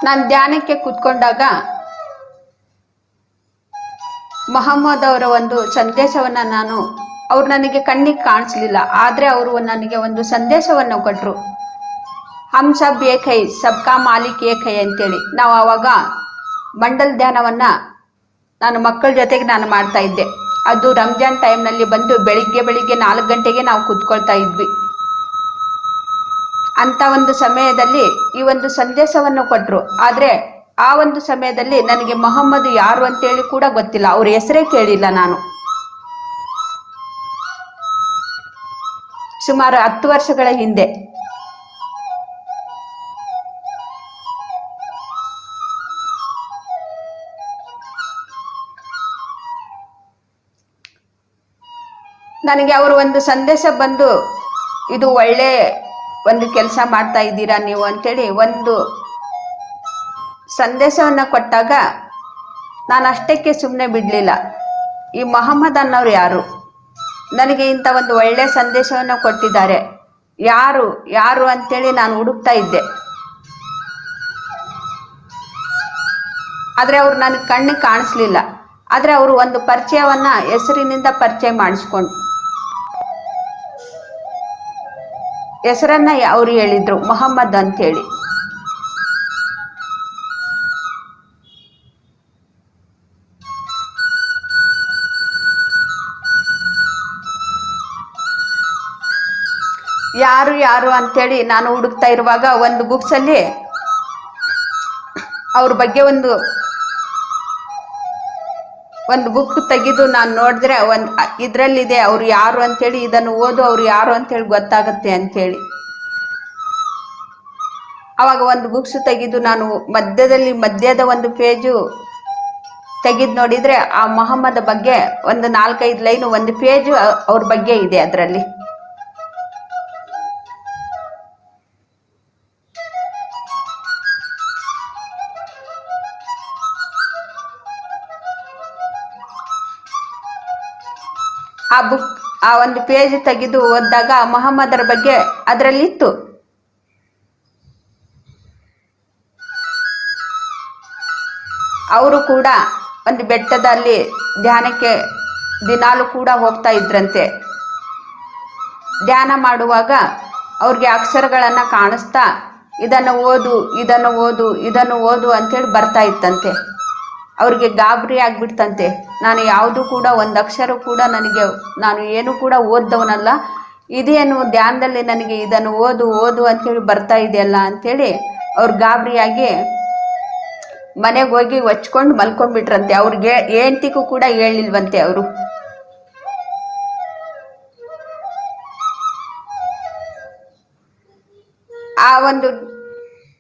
ನಾನು ಧ್ಯಾನಕ್ಕೆ ಕೂತ್ಕೊಂಡಾಗ ಮೊಹಮ್ಮದ್ ಅವರ ಒಂದು ಸಂದೇಶವನ್ನ ಅವ್ರು ನನಗೆ ಕಣ್ಣಿಗೆ ಕಾಣಿಸ್ಲಿಲ್ಲ, ಆದ್ರೆ ಅವರು ನನಗೆ ಒಂದು ಸಂದೇಶವನ್ನು ಕೊಟ್ಟರು. ಹಮ್ ಸಬ್ ಏಕ್ ಹೈ, ಸಬ್ಕಾ ಮಾಲಿಕ್ ಏಕ್ ಹೈ ಅಂತೇಳಿ. ನಾವು ಆವಾಗ ಮಂಡಲ್ ಧ್ಯಾನವನ್ನ ನಾನು ಮಕ್ಕಳ ಜೊತೆಗೆ ನಾನು ಮಾಡ್ತಾ ಇದ್ದೆ. ಅದು ರಂಜಾನ್ ಟೈಮ್ನಲ್ಲಿ ಬಂದು ಬೆಳಿಗ್ಗೆ 4 ಗಂಟೆಗೆ ನಾವು ಕೂತ್ಕೊಳ್ತಾ ಇದ್ವಿ. ಅಂತ ಒಂದು ಸಮಯದಲ್ಲಿ ಈ ಒಂದು ಸಂದೇಶವನ್ನು ಕೊಟ್ಟರು. ಆದ್ರೆ ಆ ಒಂದು ಸಮಯದಲ್ಲಿ ನನಗೆ ಮೊಹಮ್ಮದ್ ಯಾರು ಅಂತೇಳಿ ಕೂಡ ಗೊತ್ತಿಲ್ಲ, ಅವ್ರ ಹೆಸರೇ ಕೇಳಿಲ್ಲ ನಾನು. ಸುಮಾರು 10 ವರ್ಷಗಳ ಹಿಂದೆ. ನನಗೆ ಅವರು ಒಂದು ಸಂದೇಶ ಬಂದು, ಇದು ಒಳ್ಳೆ ಒಂದು ಕೆಲಸ ಮಾಡ್ತಾ ಇದ್ದೀರಾ ನೀವು ಅಂತೇಳಿ ಒಂದು ಸಂದೇಶವನ್ನ ಕೊಟ್ಟಾಗ ನಾನು ಅಷ್ಟಕ್ಕೆ ಸುಮ್ಮನೆ ಬಿಡಲಿಲ್ಲ. ಈ ಮೊಹಮ್ಮದ್ ಅನ್ನೋರು ಯಾರು? ನನಗೆ ಇಂಥ ಒಂದು ಒಳ್ಳೆ ಸಂದೇಶವನ್ನು ಕೊಟ್ಟಿದ್ದಾರೆ, ಯಾರು ಅಂತೇಳಿ ನಾನು ಹುಡುಕ್ತಾ ಇದ್ದೆ. ಆದರೆ ಅವ್ರು ನನಗೆ ಕಣ್ಣಿಗೆ ಕಾಣಿಸ್ಲಿಲ್ಲ. ಆದರೆ ಅವರು ಒಂದು ಪರಿಚಯವನ್ನ ಹೆಸರಿನಿಂದ ಪರಿಚಯ ಮಾಡಿಸ್ಕೊಂಡು ಹೆಸರನ್ನ ಅವರು ಹೇಳಿದ್ರು, ಮೊಹಮ್ಮದ್ ಅಂತೇಳಿ. ಯಾರು ಅಂತೇಳಿ ನಾನು ಹುಡುಕ್ತಾ ಇರುವಾಗ ಒಂದು ಬುಕ್ಸ್ ಅಲ್ಲಿ ಅವ್ರ ಬಗ್ಗೆ ಒಂದು ಬುಕ್ ತೆಗೆದು ನಾನು ನೋಡಿದ್ರೆ ಇದ್ರಲ್ಲಿದೆ ಅವ್ರು ಯಾರು ಅಂತೇಳಿ, ಇದನ್ನು ಓದು ಅವ್ರು ಯಾರು ಅಂತೇಳಿ ಗೊತ್ತಾಗತ್ತೆ ಅಂತೇಳಿ. ಅವಾಗ ಒಂದು ಬುಕ್ಸ್ ತೆಗೆದು ನಾನು ಮಧ್ಯದ ಒಂದು ಪೇಜು ತೆಗೆದು ನೋಡಿದ್ರೆ ಆ ಮೊಹಮ್ಮದ್ ಬಗ್ಗೆ ಒಂದು 4-5 ಲೈನು, ಒಂದು ಪೇಜು ಅವ್ರ ಬಗ್ಗೆ ಇದೆ ಅದರಲ್ಲಿ. ಆ ಒಂದು ಪೇಜ್ ತೆಗೆದು ಓದಿದಾಗ ಮೊಹಮ್ಮದರ ಬಗ್ಗೆ ಅದರಲ್ಲಿತ್ತು. ಅವರು ಕೂಡ ಒಂದು ಬೆಟ್ಟದಲ್ಲಿ ಧ್ಯಾನಕ್ಕೆ ದಿನಾಲು ಕೂಡ ಹೋಗ್ತಾ ಇದ್ರಂತೆ. ಧ್ಯಾನ ಮಾಡುವಾಗ ಅವ್ರಿಗೆ ಅಕ್ಷರಗಳನ್ನ ಕಾಣಿಸ್ತಾ ಇದನ್ನು ಓದು ಅಂತೇಳಿ ಬರ್ತಾ ಇತ್ತಂತೆ. ಅವ್ರಿಗೆ ಗಾಬರಿ ಆಗ್ಬಿಡ್ತಂತೆ. ನಾನು ಯಾವುದು ಕೂಡ ಒಂದು ಅಕ್ಷರ ಕೂಡ ನಾನು ಏನು ಕೂಡ ಓದ್ದವನಲ್ಲ, ಇದೇನು ಧ್ಯಾನದಲ್ಲಿ ನನಗೆ ಇದನ್ನು ಓದು ಅಂತೇಳಿ ಬರ್ತಾ ಇದೆಯಲ್ಲ ಅಂತೇಳಿ ಅವ್ರು ಗಾಬರಿಯಾಗಿ ಮನೆಗೆ ಹೋಗಿ ಹೊಚ್ಕೊಂಡು ಮಲ್ಕೊಂಡ್ಬಿಟ್ರಂತೆ. ಅವ್ರಿಗೆ ಹೆಂಡ್ತಿಗೂ ಕೂಡ ಹೇಳಿಲ್ವಂತೆ ಅವರು.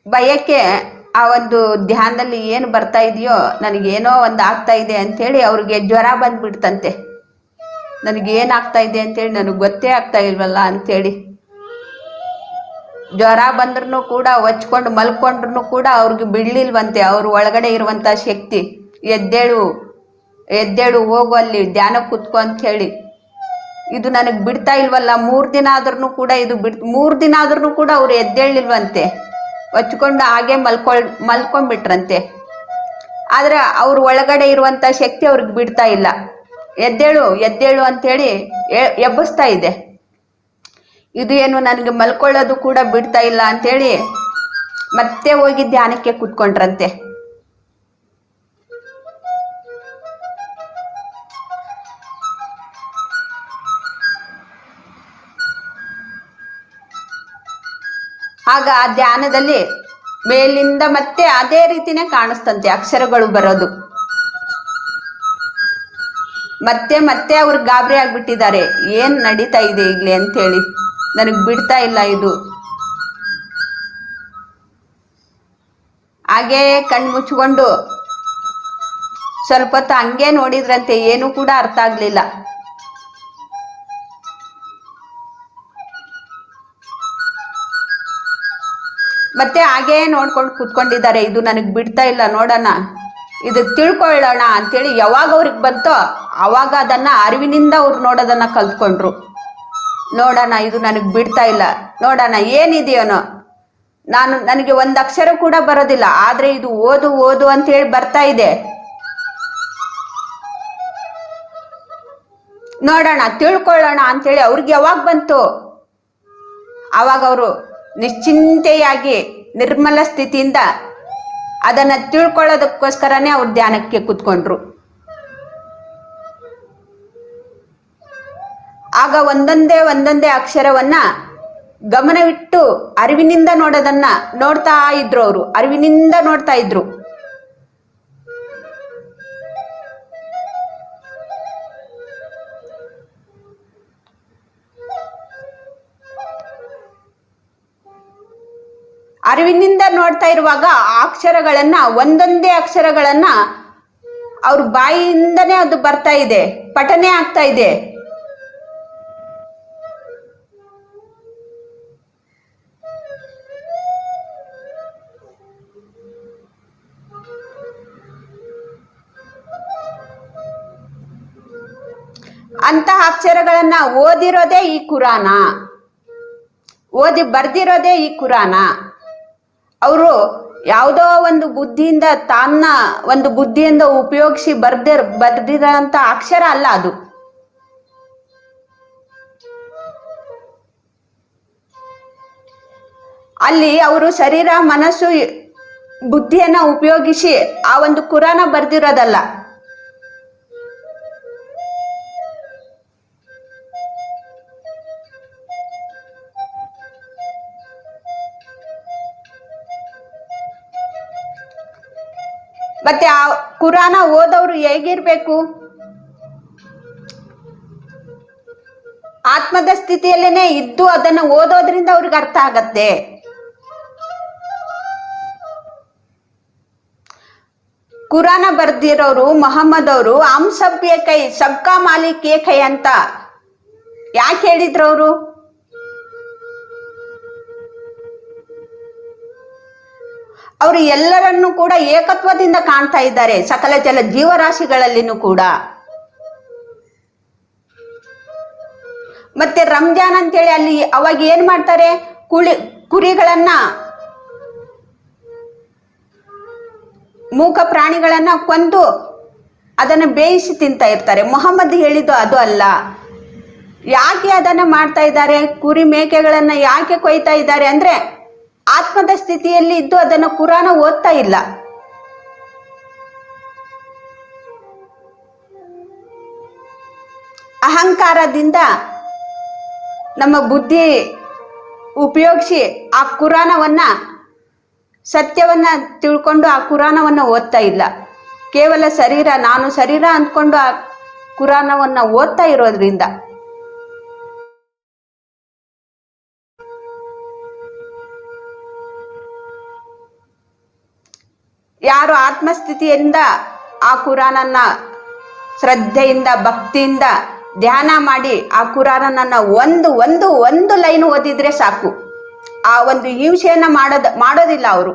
ಭಯಕ್ಕೆ ಆ ಒಂದು ಧ್ಯಾನದಲ್ಲಿ ಏನು ಬರ್ತಾ ಇದೆಯೋ ನನಗೇನೋ ಒಂದು ಆಗ್ತಾ ಇದೆ ಅಂಥೇಳಿ ಅವ್ರಿಗೆ ಜ್ವರ ಬಂದ್ಬಿಡ್ತಂತೆ. ನನಗೇನಾಗ್ತಾ ಇದೆ ಅಂತೇಳಿ ನನಗೆ ಗೊತ್ತೇ ಆಗ್ತಾ ಇಲ್ವಲ್ಲ ಅಂಥೇಳಿ ಜ್ವರ ಬಂದ್ರೂ ಕೂಡ ಹೊಚ್ಕೊಂಡು ಮಲ್ಕೊಂಡ್ರು ಕೂಡ ಅವ್ರಿಗೆ ಬಿಡ್ಲಿಲ್ವಂತೆ ಅವ್ರ ಒಳಗಡೆ ಇರುವಂಥ ಶಕ್ತಿ. ಎದ್ದೇಳು ಎದ್ದೇಳು ಹೋಗು ಅಲ್ಲಿ ಧ್ಯಾನ ಕೂತ್ಕೊ ಅಂತ ಹೇಳಿ. ಇದು ನನಗೆ ಬಿಡ್ತಾ ಇಲ್ವಲ್ಲ, 3 ದಿನ ಆದ್ರೂ ಕೂಡ ಇದು 3 ದಿನ ಆದ್ರೂ ಕೂಡ ಅವ್ರು ಎದ್ದೇಳಿಲ್ವಂತೆ, ಹೊಚ್ಕೊಂಡು ಹಾಗೆ ಮಲ್ಕೊಂಡ್ಬಿಟ್ರಂತೆ. ಆದ್ರೆ ಅವ್ರ ಒಳಗಡೆ ಇರುವಂತ ಶಕ್ತಿ ಅವ್ರಿಗೆ ಬಿಡ್ತಾ ಇಲ್ಲ. ಎದ್ದೇಳು ಎದ್ದೇಳು ಅಂತೇಳಿ ಎಬ್ಬಿಸ್ತಾ ಇದೆ. ಇದು ಏನು ನನಗೆ ಮಲ್ಕೊಳ್ಳೋದು ಕೂಡ ಬಿಡ್ತಾ ಇಲ್ಲ ಅಂತೇಳಿ ಮತ್ತೆ ಹೋಗಿ ಧ್ಯಾನಕ್ಕೆ ಕೂತ್ಕೊಂಡ್ರಂತೆ. ಆಗ ಆ ಧ್ಯಾನದಲ್ಲಿ ಮೇಲಿಂದ ಮತ್ತೆ ಅದೇ ರೀತಿನೇ ಕಾಣಿಸ್ತಂತೆ ಅಕ್ಷರಗಳು ಬರೋದು. ಮತ್ತೆ ಮತ್ತೆ ಅವ್ರಿಗೆ ಗಾಬರಿ ಆಗ್ಬಿಟ್ಟಿದ್ದಾರೆ, ಏನ್ ನಡೀತಾ ಇದೆ ಇಲ್ಲಿ ಅಂತೇಳಿ, ನನಗ್ ಬಿಡ್ತಾ ಇಲ್ಲ ಇದು. ಹಾಗೇ ಕಣ್ಣು ಮುಚ್ಕೊಂಡು ಸ್ವಲ್ಪ ಹೊತ್ತು ಹಂಗೆ ನೋಡಿದ್ರಂತೆ, ಏನು ಕೂಡ ಅರ್ಥ ಆಗ್ಲಿಲ್ಲ. ಮತ್ತೆ ಹಾಗೇ ನೋಡ್ಕೊಂಡು ಕೂತ್ಕೊಂಡಿದ್ದಾರೆ. ಇದು ನನಗ್ ಬಿಡ್ತಾ ಇಲ್ಲ, ನೋಡೋಣ ಇದು ತಿಳ್ಕೊಳ್ಳೋಣ ಅಂತೇಳಿ ಯಾವಾಗ ಅವ್ರಿಗೆ ಬಂತೋ ಅವಾಗ ಅದನ್ನ ಅರಿವಿನಿಂದ ಅವ್ರು ನೋಡೋದನ್ನ ಕಲ್ತ್ಕೊಂಡ್ರು. ನೋಡೋಣ ಇದು ನನಗ್ ಬಿಡ್ತಾ ಇಲ್ಲ, ನೋಡೋಣ ಏನಿದೆಯೋನೋ, ನನಗೆ ಒಂದು ಅಕ್ಷರ ಕೂಡ ಬರೋದಿಲ್ಲ, ಆದ್ರೆ ಇದು ಓದು ಓದು ಅಂತ ಹೇಳಿ ಬರ್ತಾ ಇದೆ, ನೋಡೋಣ ತಿಳ್ಕೊಳ್ಳೋಣ ಅಂತೇಳಿ ಅವ್ರಿಗೆ ಯಾವಾಗ ಬಂತು ಅವಾಗ ಅವರು ನಿಶ್ಚಿಂತೆಯಾಗಿ ನಿರ್ಮಲ ಸ್ಥಿತಿಯಿಂದ ಅದನ್ನ ತಿಳ್ಕೊಳ್ಳೋದಕ್ಕೋಸ್ಕರನೇ ಅವ್ರು ಧ್ಯಾನಕ್ಕೆ ಕೂತ್ಕೊಂಡ್ರು. ಆಗ ಒಂದೊಂದೇ ಅಕ್ಷರವನ್ನ ಗಮನವಿಟ್ಟು ಅರಿವಿನಿಂದ ನೋಡೋದನ್ನ ನೋಡ್ತಾ ಇದ್ರು. ಅವರು ಅರಿವಿನಿಂದ ನೋಡ್ತಾ ಇದ್ರು. ಅರಿವಿನಿಂದ ನೋಡ್ತಾ ಇರುವಾಗ ಆ ಅಕ್ಷರಗಳನ್ನ ಒಂದೊಂದೇ ಅಕ್ಷರಗಳನ್ನ ಅವ್ರ ಬಾಯಿಯಿಂದನೇ ಅದು ಬರ್ತಾ ಇದೆ, ಪಠನೆ ಆಗ್ತಾ ಇದೆ. ಅಂತಹ ಅಕ್ಷರಗಳನ್ನ ಓದಿರೋದೇ ಈ ಕುರಾನ, ಓದಿ ಬರ್ದಿರೋದೇ ಈ ಕುರಾನ. ಅವರು ಯಾವುದೋ ಒಂದು ಬುದ್ಧಿಯಿಂದ ತನ್ನ ಒಂದು ಬುದ್ಧಿಯಿಂದ ಉಪಯೋಗಿಸಿ ಬರ್ದಿರೋಂಥ ಅಕ್ಷರ ಅಲ್ಲ ಅದು. ಅಲ್ಲಿ ಅವರು ಶರೀರ ಮನಸ್ಸು ಬುದ್ಧಿಯನ್ನ ಉಪಯೋಗಿಸಿ ಆ ಒಂದು ಕುರಾನ ಬರ್ದಿರೋದಲ್ಲ. ಮತ್ತೆ ಆ ಕುರಾನ ಓದೋರು ಹೇಗಿರ್ಬೇಕು? ಆತ್ಮದ ಸ್ಥಿತಿಯಲ್ಲೇನೆ ಇದ್ದು ಅದನ್ನ ಓದೋದ್ರಿಂದ ಅವ್ರಿಗೆ ಅರ್ಥ ಆಗತ್ತೆ. ಕುರಾನ ಬರ್ದಿರೋರು ಮೊಹಮ್ಮದ್ ಅವರು ಹಮ್ ಸಬ್ ಏಕೈ ಸಬ್ಕಾ ಮಾಲಿಕ್ ಏಕೈ ಅಂತ ಯಾಕೆ ಹೇಳಿದ್ರು ಅವರು? ಅವರು ಎಲ್ಲರನ್ನೂ ಕೂಡ ಏಕತ್ವದಿಂದ ಕಾಣ್ತಾ ಇದ್ದಾರೆ, ಸಕಲ ಜೀವರಾಶಿಗಳಲ್ಲಿನೂ ಕೂಡ. ಮತ್ತೆ ರಂಜಾನ್ ಅಂತೇಳಿ ಅಲ್ಲಿ ಅವಾಗ ಏನ್ ಮಾಡ್ತಾರೆ, ಕುರಿಗಳನ್ನ ಮೂಕ ಪ್ರಾಣಿಗಳನ್ನ ಕೊಂದು ಅದನ್ನ ಬೇಯಿಸಿ ತಿಂತಾ ಇರ್ತಾರೆ. ಮೊಹಮ್ಮದ್ ಹೇಳಿದ್ದು ಅದು ಅಲ್ಲ. ಯಾಕೆ ಅದನ್ನ ಮಾಡ್ತಾ ಇದ್ದಾರೆ? ಕುರಿ ಮೇಕೆಗಳನ್ನ ಯಾಕೆ ಕೊಯ್ತಾ ಇದ್ದಾರೆ ಅಂದ್ರೆ ಆತ್ಮದ ಸ್ಥಿತಿಯಲ್ಲಿ ಇದ್ದು ಅದನ್ನು ಕುರಾನ ಓದ್ತಾ ಇಲ್ಲ. ಅಹಂಕಾರದಿಂದ ನಮ್ಮ ಬುದ್ಧಿ ಉಪಯೋಗಿಸಿ ಆ ಕುರಾನವನ್ನ ಸತ್ಯವನ್ನ ತಿಳ್ಕೊಂಡು ಆ ಕುರಾನವನ್ನ ಓದ್ತಾ ಇಲ್ಲ. ಕೇವಲ ಶರೀರ, ನಾನು ಶರೀರ ಅಂದ್ಕೊಂಡು ಆ ಕುರಾನವನ್ನ ಓದ್ತಾ ಇರೋದ್ರಿಂದ ಯಾರು ಆತ್ಮಸ್ಥಿತಿಯಿಂದ ಆ ಕುರಾನನ್ನ ಶ್ರದ್ಧೆಯಿಂದ ಭಕ್ತಿಯಿಂದ ಧ್ಯಾನ ಮಾಡಿ ಆ ಕುರಾನನ್ನ ಒಂದು ಲೈನ್ ಓದಿದ್ರೆ ಸಾಕು, ಆ ಒಂದು ಹಿಂಸೆಯನ್ನ ಮಾಡೋದಿಲ್ಲ ಅವರು.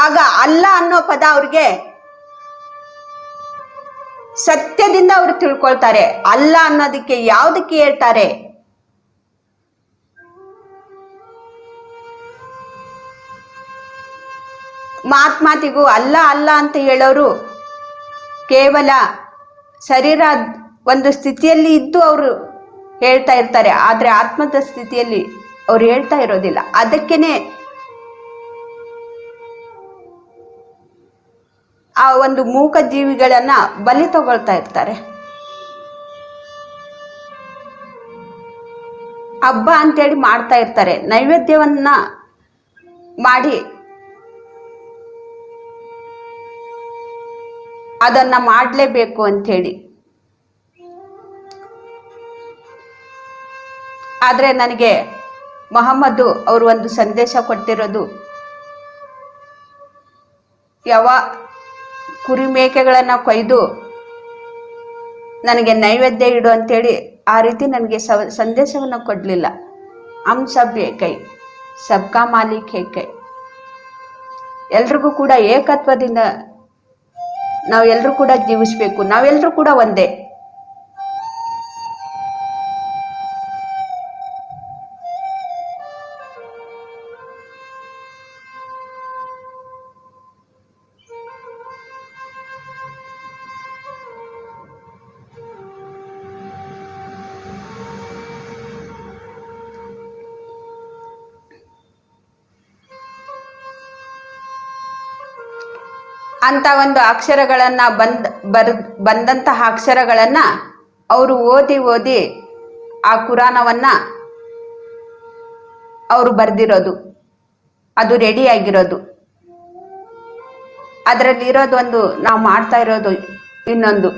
ಆಗ ಅಲ್ಲ ಅನ್ನೋ ಪದ ಅವ್ರಿಗೆ ಸತ್ಯದಿಂದ ಅವರು ತಿಳ್ಕೊಳ್ತಾರೆ. ಅಲ್ಲ ಅನ್ನೋದಕ್ಕೆ ಯಾವುದಕ್ಕೆ ಹೇಳ್ತಾರೆ? ಮಾತಿಗೂ ಅಲ್ಲ ಅಲ್ಲ ಅಂತ ಹೇಳೋರು ಕೇವಲ ಶರೀರ ಒಂದು ಸ್ಥಿತಿಯಲ್ಲಿ ಇದ್ದು ಅವರು ಹೇಳ್ತಾ ಇರ್ತಾರೆ, ಆದ್ರೆ ಆತ್ಮದ ಸ್ಥಿತಿಯಲ್ಲಿ ಅವ್ರು ಹೇಳ್ತಾ ಇರೋದಿಲ್ಲ. ಅದಕ್ಕೇನೆ ಆ ಒಂದು ಮೂಕ ಜೀವಿಗಳನ್ನ ಬಲಿ ತಗೊಳ್ತಾ ಇರ್ತಾರೆ. ಹಬ್ಬ ಅಂತೇಳಿ ಮಾಡ್ತಾ ಇರ್ತಾರೆ, ನೈವೇದ್ಯವನ್ನ ಮಾಡಿ ಅದನ್ನ ಮಾಡಲೇಬೇಕು ಅಂಥೇಳಿ. ಆದ್ರೆ ನನಗೆ ಮೊಹಮ್ಮದ್ ಅವರು ಒಂದು ಸಂದೇಶ ಕೊಟ್ಟಿರೋದು, ಯಾವ ಕುರಿ ಮೇಕೆಗಳನ್ನ ಕೊಯ್ದು ನನಗೆ ನೈವೇದ್ಯ ಇಡು ಅಂತೇಳಿ ಆ ರೀತಿ ನನಗೆ ಸಂದೇಶವನ್ನು ಕೊಡಲಿಲ್ಲ. ಹಮ್ ಸಬ್ ಏಕೈ, ಸಬ್ಕಾ ಮಾಲೀಕ್ ಏಕೈ. ಎಲ್ರಿಗೂ ಕೂಡ ಏಕತ್ವದಿಂದ ನಾವೆಲ್ಲರೂ ಕೂಡ ಜೀವಿಸ್ಬೇಕು, ನಾವೆಲ್ಲರೂ ಕೂಡ ಒಂದೇ. ಅಂತ ಒಂದು ಅಕ್ಷರಗಳನ್ನ ಬಂದಂತಹ ಅಕ್ಷರಗಳನ್ನ ಅವರು ಓದಿ ಆ ಕುರಾನವನ್ನ ಅವರು ಬರ್ದಿರೋದು, ಅದು ರೆಡಿ ಆಗಿರೋದು. ಅದರಲ್ಲಿ ಇರೋದು ಒಂದು, ನಾವು ಮಾಡ್ತಾ ಇರೋದು ಇನ್ನೊಂದು.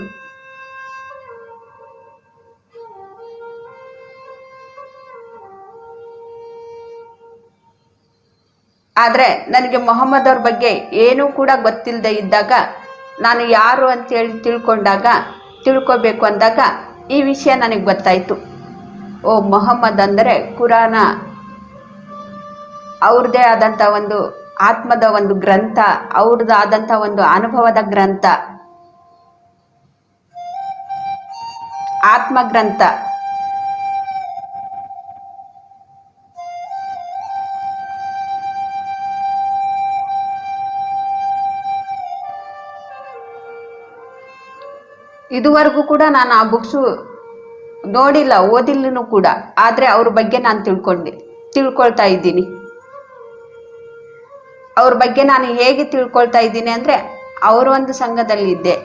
ಆದ್ರೆ ನನಗೆ ಮೊಹಮ್ಮದ್ ಅವ್ರ ಬಗ್ಗೆ ಏನೂ ಕೂಡ ಗೊತ್ತಿಲ್ಲದೆ ಇದ್ದಾಗ, ನಾನು ಯಾರು ಅಂತೇಳಿ ತಿಳ್ಕೋಬೇಕು ಅಂದಾಗ ಈ ವಿಷಯ ನನಗೆ ಗೊತ್ತಾಯ್ತು. ಓ, ಮೊಹಮ್ಮದ್ ಅಂದರೆ ಕುರಾನ ಅವ್ರದ್ದೇ ಆದಂಥ ಒಂದು ಆತ್ಮದ ಒಂದು ಗ್ರಂಥ, ಅವ್ರದ್ದಾದಂಥ ಒಂದು ಅನುಭವದ ಗ್ರಂಥ, ಆತ್ಮ ಗ್ರಂಥ. ಇದುವರೆಗೂ ಕೂಡ ನಾನು ಆ ಬುಕ್ಸು ನೋಡಿಲ್ಲ, ಓದಿಲ್ಲೂ ಕೂಡ. ಆದ್ರೆ ಅವ್ರ ಬಗ್ಗೆ ನಾನು ತಿಳ್ಕೊಳ್ತಾ ಇದ್ದೀನಿ. ಅವ್ರ ಬಗ್ಗೆ ನಾನು ಹೇಗೆ ತಿಳ್ಕೊಳ್ತಾ ಇದ್ದೀನಿ ಅಂದ್ರೆ, ಅವರ ಒಂದು ಸಂಘದಲ್ಲಿ ಇದ್ದೆ.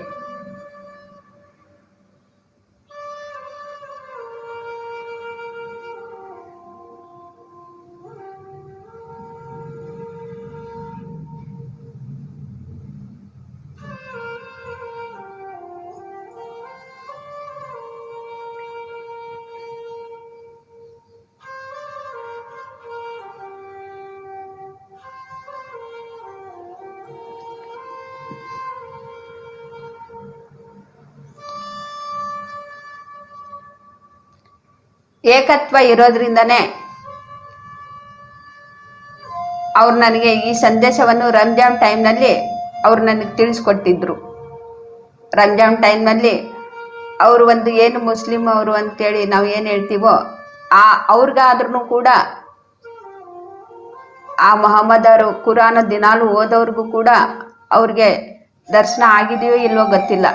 ಏಕತ್ವ ಇರೋದ್ರಿಂದನೇ ಅವ್ರು ನನಗೆ ಈ ಸಂದೇಶವನ್ನು ರಂಜಾನ್ ಟೈಮ್ನಲ್ಲಿ ಅವ್ರು ನನಗೆ ತಿಳಿಸ್ಕೊಟ್ಟಿದ್ರು. ರಂಜಾನ್ ಟೈಮ್ನಲ್ಲಿ ಅವರು ಒಂದು ಏನು ಮುಸ್ಲಿಂ ಅವರು ಅಂತೇಳಿ ನಾವು ಏನು ಹೇಳ್ತೀವೋ, ಅವ್ರಿಗಾದ್ರೂ ಕೂಡ ಆ ಮೊಹಮ್ಮದ್ ಅವರು ಕುರಾನ ದಿನಾಲು ಓದೋರ್ಗೂ ಕೂಡ ಅವ್ರಿಗೆ ದರ್ಶನ ಆಗಿದೆಯೋ ಇಲ್ವೋ ಗೊತ್ತಿಲ್ಲ.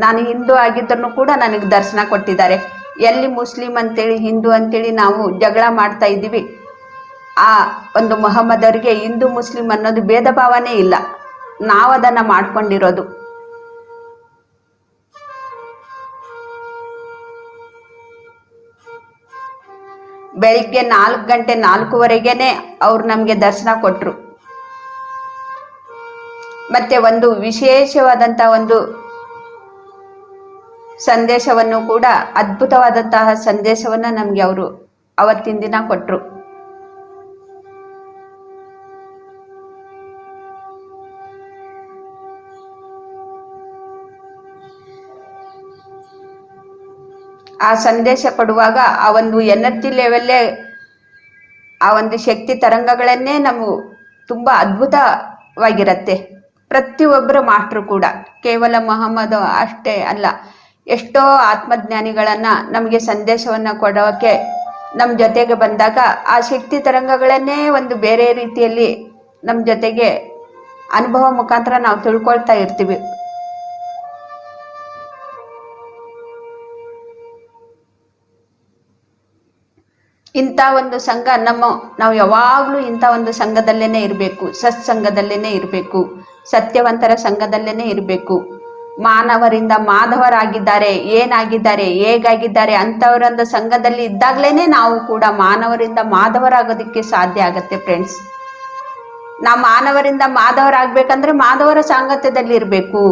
ನಾನು ಹಿಂದೂ ಆಗಿದ್ರೂ ಕೂಡ ನನಗೆ ದರ್ಶನ ಕೊಟ್ಟಿದ್ದಾರೆ. ಎಲ್ಲಿ ಮುಸ್ಲಿಂ ಅಂತೇಳಿ ಹಿಂದೂ ಅಂತೇಳಿ ನಾವು ಜಗಳ ಮಾಡ್ತಾ ಇದ್ದೀವಿ, ಆ ಒಂದು ಮೊಹಮ್ಮದ್ ಅವರಿಗೆ ಹಿಂದೂ ಮುಸ್ಲಿಂ ಅನ್ನೋದು ಭೇದ ಭಾವನೆ ಇಲ್ಲ, ನಾವು ಅದನ್ನ ಮಾಡ್ಕೊಂಡಿರೋದು. ಬೆಳಿಗ್ಗೆ 4 ಗಂಟೆ 4:15ಗೆನೆ ಅವ್ರು ನಮಗೆ ದರ್ಶನ ಕೊಟ್ರು. ಮತ್ತೆ ಒಂದು ವಿಶೇಷವಾದಂಥ ಒಂದು ಸಂದೇಶವನ್ನು ಕೂಡ, ಅದ್ಭುತವಾದಂತಹ ಸಂದೇಶವನ್ನ ನಮಗೆ ಅವರು ಅವತ್ತಿನ ದಿನ ಕೊಟ್ರು. ಆ ಸಂದೇಶ ಕೊಡುವಾಗ ಆ ಒಂದು ಎನರ್ಜಿ ಲೆವೆಲ್ಲೇ, ಆ ಒಂದು ಶಕ್ತಿ ತರಂಗಗಳನ್ನೇ ನಾವು ತುಂಬಾ ಅದ್ಭುತವಾಗಿರತ್ತೆ. ಪ್ರತಿಯೊಬ್ಬರ ಮಾಸ್ಟ್ರು ಕೂಡ, ಕೇವಲ ಮಹಮ್ಮದ್ ಅಷ್ಟೇ ಅಲ್ಲ, ಎಷ್ಟೋ ಆತ್ಮಜ್ಞಾನಿಗಳನ್ನ ನಮಗೆ ಸಂದೇಶವನ್ನ ಕೊಡೋಕೆ ನಮ್ಮ ಜೊತೆಗೆ ಬಂದಾಗ ಆ ಶಕ್ತಿ ತರಂಗಗಳನ್ನೇ ಒಂದು ಬೇರೆ ರೀತಿಯಲ್ಲಿ ನಮ್ಮ ಜೊತೆಗೆ ಅನುಭವ ಮುಖಾಂತರ ನಾವು ತಿಳ್ಕೊಳ್ತಾ ಇರ್ತೀವಿ. ಇಂಥ ಒಂದು ಸಂಘ ನಾವು ಯಾವಾಗಲೂ ಇಂಥ ಒಂದು ಸಂಘದಲ್ಲೇನೆ ಇರಬೇಕು, ಸತ್ಸಂಗದಲ್ಲೇನೆ ಇರಬೇಕು, ಸತ್ಯವಂತರ ಸಂಘದಲ್ಲೇನೆ ಇರಬೇಕು. ಮಾನವರಿಂದ ಮಾಧವರಾಗಿದ್ದಾರೆ, ಏನಾಗಿದ್ದಾರೆ, ಹೇಗಾಗಿದ್ದಾರೆ ಅಂಥವರೊಂದು ಸಂಘದಲ್ಲಿ ಇದ್ದಾಗಲೇನೆ ನಾವು ಕೂಡ ಮಾನವರಿಂದ ಮಾಧವರಾಗೋದಕ್ಕೆ ಸಾಧ್ಯ ಆಗತ್ತೆ ಫ್ರೆಂಡ್ಸ್. ನಾವು ಮಾನವರಿಂದ ಮಾಧವರಾಗಬೇಕಂದ್ರೆ ಮಾಧವರ ಸಾಂಗತ್ಯದಲ್ಲಿ ಇರಬೇಕು.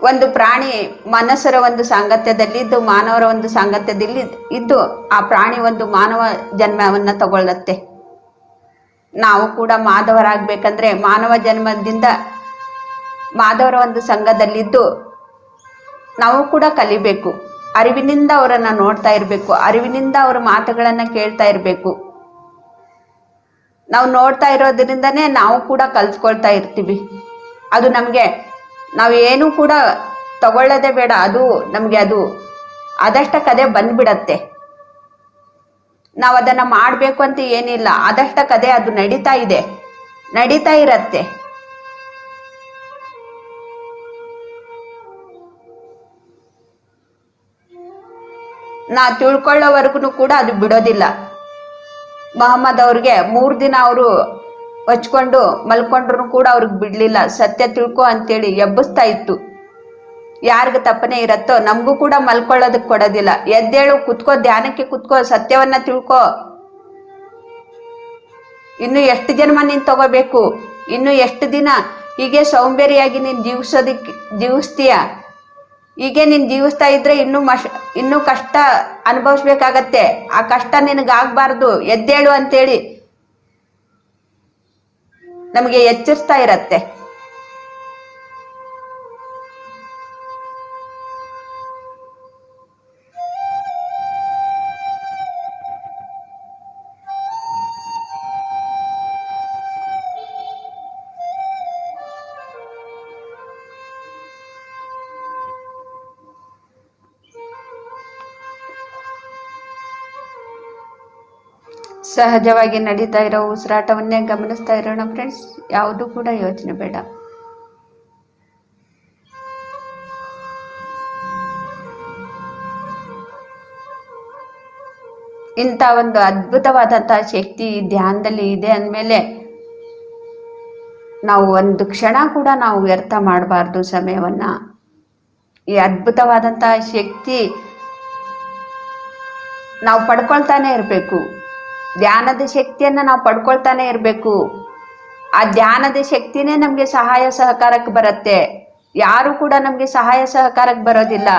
ಒಂದು ಪ್ರಾಣಿ ಮನಸ್ಸರ ಒಂದು ಸಾಂಗತ್ಯದಲ್ಲಿದ್ದು ಮಾನವರ ಒಂದು ಸಾಂಗತ್ಯದಲ್ಲಿ ಇದ್ದು ಆ ಪ್ರಾಣಿ ಒಂದು ಮಾನವ ಜನ್ಮವನ್ನ ತಗೊಳ್ಳತ್ತೆ. ನಾವು ಕೂಡ ಮಾಧವರಾಗಬೇಕಂದ್ರೆ ಮಾನವ ಜನ್ಮದಿಂದ ಮಾಧವರ ಒಂದು ಸಂಘದಲ್ಲಿದ್ದು ನಾವು ಕೂಡ ಕಲಿಬೇಕು. ಅರಿವಿನಿಂದ ಅವರನ್ನ ನೋಡ್ತಾ ಇರಬೇಕು, ಅರಿವಿನಿಂದ ಅವರ ಮಾತುಗಳನ್ನ ಕೇಳ್ತಾ ಇರಬೇಕು. ನಾವು ನೋಡ್ತಾ ಇರೋದ್ರಿಂದನೇ ನಾವು ಕೂಡ ಕಲ್ತ್ಕೊಳ್ತಾ ಇರ್ತೀವಿ. ಅದು ನಮಗೆ, ನಾವೇನು ಕೂಡ ತಗೊಳ್ಳೋದೇ ಬೇಡ, ಅದು ನಮಗೆ ಅದು ಅದಷ್ಟಕ್ಕದೇ ಬಂದ್ಬಿಡತ್ತೆ. ನಾವು ಅದನ್ನ ಮಾಡಬೇಕು ಅಂತ ಏನಿಲ್ಲ, ಅದಷ್ಟಕ್ಕದೇ ಅದು ನಡೀತಾ ಇರತ್ತೆ. ನಾ ತಿಳ್ಕೊಳ್ಳೋವರೆಗೂ ಕೂಡ ಅದು ಬಿಡೋದಿಲ್ಲ. ಮಹಮ್ಮದ್ ಅವ್ರಿಗೆ 3 ದಿನ ಅವರು ಹಚ್ಕೊಂಡು ಮಲ್ಕೊಂಡ್ರು ಕೂಡ ಅವ್ರಿಗೆ ಬಿಡ್ಲಿಲ್ಲ. ಸತ್ಯ ತಿಳ್ಕೊ ಅಂತೇಳಿ ಎಬ್ಬಿಸ್ತಾ ಇತ್ತು. ಯಾರಿಗ ತಪ್ಪನೆ ಇರತ್ತೋ ನಮಗೂ ಕೂಡ ಮಲ್ಕೊಳ್ಳೋದಕ್ಕೆ ಕೊಡೋದಿಲ್ಲ. ಎದ್ದೇಳು, ಕುತ್ಕೋ, ಧ್ಯಾನಕ್ಕೆ ಕುತ್ಕೋ, ಸತ್ಯವನ್ನ ತಿಳ್ಕೊ. ಇನ್ನು ಎಷ್ಟು ಜನ್ಮ ನೀನ್ ತಗೋಬೇಕು, ಇನ್ನು ಎಷ್ಟು ದಿನ ಹೀಗೆ ಸೌಂಬೇರಿಯಾಗಿ ನೀನ್ ಜೀವಿಸ್ತೀಯ. ಹೀಗೆ ನೀನ್ ಜೀವಿಸ್ತಾ ಇದ್ರೆ ಇನ್ನು ಕಷ್ಟ ಅನುಭವಿಸ್ಬೇಕಾಗತ್ತೆ. ಆ ಕಷ್ಟ ನಿನಗಾಗ್ಬಾರ್ದು, ಎದ್ದೇಳು ಅಂತೇಳಿ ನಮಗೆ ಎಚ್ಚರಿಸ್ತಾ ಇರತ್ತೆ. ಸಹಜವಾಗಿ ನಡೀತಾ ಇರೋ ಉಸಿರಾಟವನ್ನೇ ಗಮನಿಸ್ತಾ ಇರೋಣ ಫ್ರೆಂಡ್ಸ್. ಯಾವುದು ಕೂಡ ಯೋಚನೆ ಬೇಡ. ಇಂಥ ಒಂದು ಅದ್ಭುತವಾದಂತಹ ಶಕ್ತಿ ಧ್ಯಾನದಲ್ಲಿ ಇದೆ ಅಂದಮೇಲೆ ನಾವು ಒಂದು ಕ್ಷಣ ಕೂಡ ನಾವು ವ್ಯರ್ಥ ಮಾಡಬಾರ್ದು ಸಮಯವನ್ನ. ಈ ಅದ್ಭುತವಾದಂತಹ ಶಕ್ತಿ ನಾವು ಪಡ್ಕೊಳ್ತಾನೆ ಇರಬೇಕು. ಧ್ಯಾನದ ಶಕ್ತಿಯನ್ನ ನಾವು ಪಡ್ಕೊಳ್ತಾನೆ ಇರಬೇಕು. ಆ ಧ್ಯಾನದ ಶಕ್ತಿನೇ ನಮ್ಗೆ ಸಹಾಯ ಸಹಕಾರಕ್ಕೆ ಬರುತ್ತೆ. ಯಾರು ಕೂಡ ನಮ್ಗೆ ಸಹಾಯ ಸಹಕಾರಕ್ಕೆ ಬರೋದಿಲ್ಲ.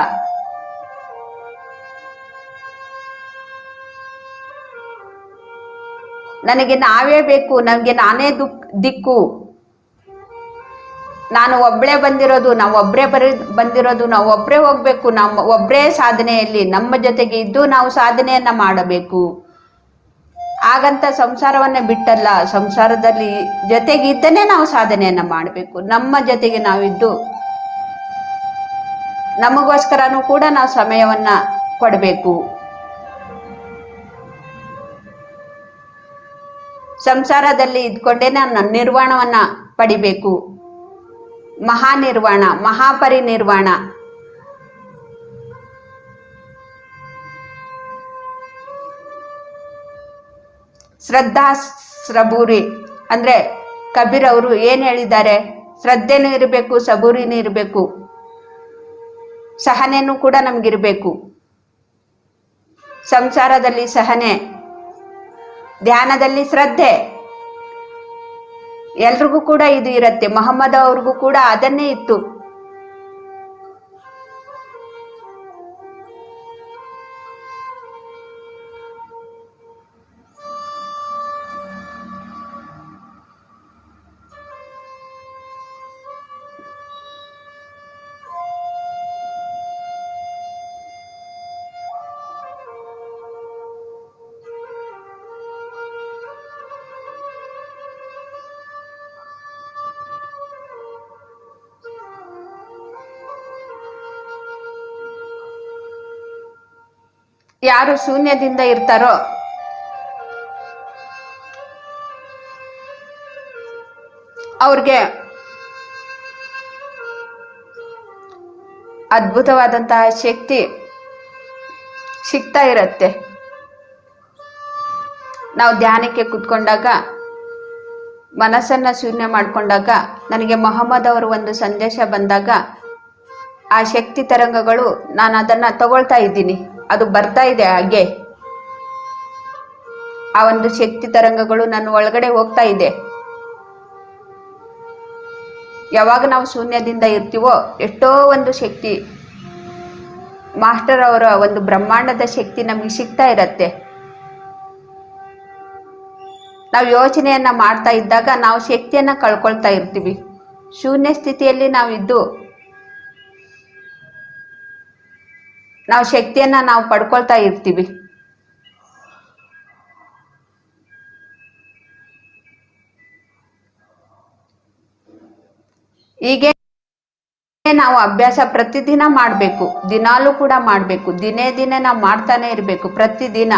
ನನಗೆ ನಾವೇ ಬೇಕು, ನನಗೆ ನಾನೇ ದಿಕ್ಕು, ನಾನು ಒಬ್ಳೇ ಬಂದಿರೋದು, ನಾವು ಒಬ್ರೇ ಹೋಗ್ಬೇಕು, ನಾವು ಒಬ್ರೇ ಸಾಧನೆಯಲ್ಲಿ ನಮ್ಮ ಜೊತೆಗೆ ಇದ್ದು ನಾವು ಸಾಧನೆಯನ್ನ ಮಾಡಬೇಕು. ಹಾಗಂತ ಸಂಸಾರವನ್ನ ಬಿಟ್ಟಲ್ಲ, ಸಂಸಾರದಲ್ಲಿ ಜೊತೆಗಿದ್ದನೇ ನಾವು ಸಾಧನೆಯನ್ನ ಮಾಡಬೇಕು. ನಮ್ಮ ಜೊತೆಗೆ ನಾವಿದ್ದು ನಮಗೋಸ್ಕರನೂ ಕೂಡ ನಾವು ಸಮಯವನ್ನ ಕೊಡಬೇಕು. ಸಂಸಾರದಲ್ಲಿ ಇದ್ಕೊಂಡೇ ನಾನು ನಿರ್ವಾಣವನ್ನ ಪಡಿಬೇಕು. ಮಹಾನಿರ್ವಾಣ, ಮಹಾಪರಿನಿರ್ವಾಣ. ಶ್ರದ್ಧಾ ಸಬೂರಿ ಅಂದ್ರೆ ಕಬೀರ್ ಅವರು ಏನ್ ಹೇಳಿದ್ದಾರೆ? ಶ್ರದ್ಧೆನೂ ಇರಬೇಕು, ಸಬೂರಿನೂ ಇರಬೇಕು. ಸಹನೆನೂ ಕೂಡ ನಮಗಿರಬೇಕು. ಸಂಸಾರದಲ್ಲಿ ಸಹನೆ, ಧ್ಯಾನದಲ್ಲಿ ಶ್ರದ್ಧೆ, ಎಲ್ರಿಗೂ ಕೂಡ ಇದು ಇರುತ್ತೆ. ಮೊಹಮ್ಮದ್ ಅವ್ರಿಗೂ ಕೂಡ ಅದನ್ನೇ ಇತ್ತು. ಯಾರು ಶೂನ್ಯದಿಂದ ಇರ್ತಾರೋ ಅವ್ರಿಗೆ ಅದ್ಭುತವಾದಂತಹ ಶಕ್ತಿ ಸಿಗ್ತಾ ಇರತ್ತೆ. ನಾವು ಧ್ಯಾನಕ್ಕೆ ಕೂತ್ಕೊಂಡಾಗ, ಮನಸ್ಸನ್ನ ಶೂನ್ಯ ಮಾಡಿಕೊಂಡಾಗ, ನನಗೆ ಮೊಹಮ್ಮದ್ ಅವರು ಒಂದು ಸಂದೇಶ ಬಂದಾಗ ಆ ಶಕ್ತಿ ತರಂಗಗಳು ನಾನು ಅದನ್ನ ತಗೊಳ್ತಾ ಇದ್ದೀನಿ. ಅದು ಬರ್ತಾ ಇದೆ ಹಾಗೆ. ಆ ಒಂದು ಶಕ್ತಿ ತರಂಗಗಳು ನನ್ನ ಒಳಗಡೆ ಹೋಗ್ತಾ ಇದೆ. ಯಾವಾಗ ನಾವು ಶೂನ್ಯದಿಂದ ಇರ್ತೀವೋ ಎಷ್ಟೋ ಒಂದು ಶಕ್ತಿ, ಮಾಸ್ಟರ್ ಅವರ ಒಂದು ಬ್ರಹ್ಮಾಂಡದ ಶಕ್ತಿ ನಮಗೆ ಸಿಗ್ತಾ ಇರತ್ತೆ. ನಾವು ಯೋಚನೆಯನ್ನ ಮಾಡ್ತಾ ಇದ್ದಾಗ ನಾವು ಶಕ್ತಿಯನ್ನ ಕಳ್ಕೊಳ್ತಾ ಇರ್ತೀವಿ. ಶೂನ್ಯ ಸ್ಥಿತಿಯಲ್ಲಿ ನಾವಿದ್ದು ನಾವು ಶಕ್ತಿಯನ್ನ ನಾವು ಪಡ್ಕೊಳ್ತಾ ಇರ್ತೀವಿ. ಹೀಗೆ ನಾವು ಅಭ್ಯಾಸ ಪ್ರತಿದಿನ ಮಾಡಬೇಕು. ದಿನಾಲೂ ಕೂಡ ಮಾಡಬೇಕು. ದಿನೇ ದಿನೇ ನಾವು ಮಾಡ್ತಾನೆ ಇರಬೇಕು. ಪ್ರತಿದಿನ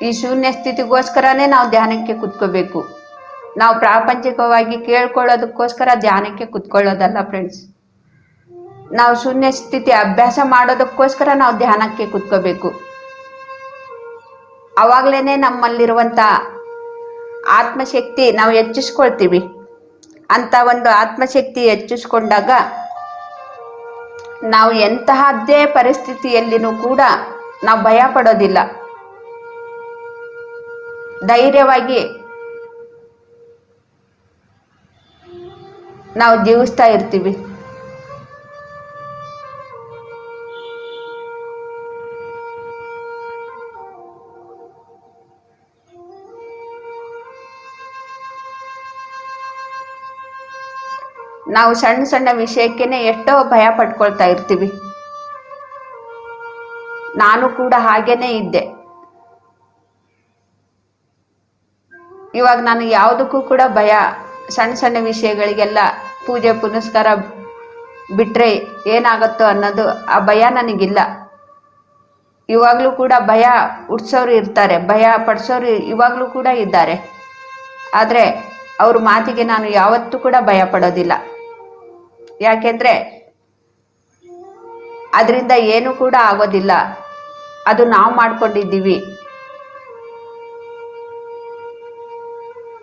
ಈ ಶೂನ್ಯ ಸ್ಥಿತಿಗೋಸ್ಕರನೇ ನಾವು ಧ್ಯಾನಕ್ಕೆ ಕುತ್ಕೋಬೇಕು. ನಾವು ಪ್ರಾಪಂಚಿಕವಾಗಿ ಕೇಳ್ಕೊಳ್ಳೋದಕ್ಕೋಸ್ಕರ ಧ್ಯಾನಕ್ಕೆ ಕುತ್ಕೊಳ್ಳೋದಲ್ಲ ಫ್ರೆಂಡ್ಸ್. ನಾವು ಶೂನ್ಯ ಸ್ಥಿತಿ ಅಭ್ಯಾಸ ಮಾಡೋದಕ್ಕೋಸ್ಕರ ನಾವು ಧ್ಯಾನಕ್ಕೆ ಕುತ್ಕೋಬೇಕು. ಅವಾಗ್ಲೇನೆ ನಮ್ಮಲ್ಲಿರುವಂತ ಆತ್ಮಶಕ್ತಿ ನಾವು ಹೆಚ್ಚಿಸ್ಕೊಳ್ತೀವಿ. ಅಂತ ಒಂದು ಆತ್ಮಶಕ್ತಿ ಹೆಚ್ಚಿಸ್ಕೊಂಡಾಗ ನಾವು ಎಂತಹದ್ದೇ ಪರಿಸ್ಥಿತಿಯಲ್ಲಿನೂ ಕೂಡ ನಾವು ಭಯ ಪಡೋದಿಲ್ಲ. ಧೈರ್ಯವಾಗಿ ನಾವು ಜೀವಿಸ್ತಾ ಇರ್ತೀವಿ. ನಾವು ಸಣ್ಣ ಸಣ್ಣ ವಿಷಯಕ್ಕೇನೆ ಎಷ್ಟೋ ಭಯ ಪಡ್ಕೊಳ್ತಾ ಇರ್ತೀವಿ. ನಾನು ಕೂಡ ಹಾಗೇನೆ ಇದ್ದೆ. ಇವಾಗ ನಾನು ಯಾವುದಕ್ಕೂ ಕೂಡ ಭಯ, ಸಣ್ಣ ಸಣ್ಣ ವಿಷಯಗಳಿಗೆಲ್ಲ ಪೂಜೆ ಪುನಸ್ಕಾರ ಬಿಟ್ರೆ ಏನಾಗತ್ತೋ ಅನ್ನೋದು ಆ ಭಯ ನನಗಿಲ್ಲ. ಇವಾಗಲೂ ಕೂಡ ಭಯ ಹುಡ್ಸೋರು ಇರ್ತಾರೆ, ಭಯ ಪಡಿಸೋರು ಇವಾಗಲೂ ಕೂಡ ಇದ್ದಾರೆ. ಆದರೆ ಅವ್ರ ಮಾತಿಗೆ ನಾನು ಯಾವತ್ತೂ ಕೂಡ ಭಯ ಪಡೋದಿಲ್ಲ. ಯಾಕೆಂದ್ರೆ ಅದರಿಂದ ಏನು ಕೂಡ ಆಗೋದಿಲ್ಲ. ಅದು ನಾವು ಮಾಡ್ಕೊಂಡಿದ್ದೀವಿ.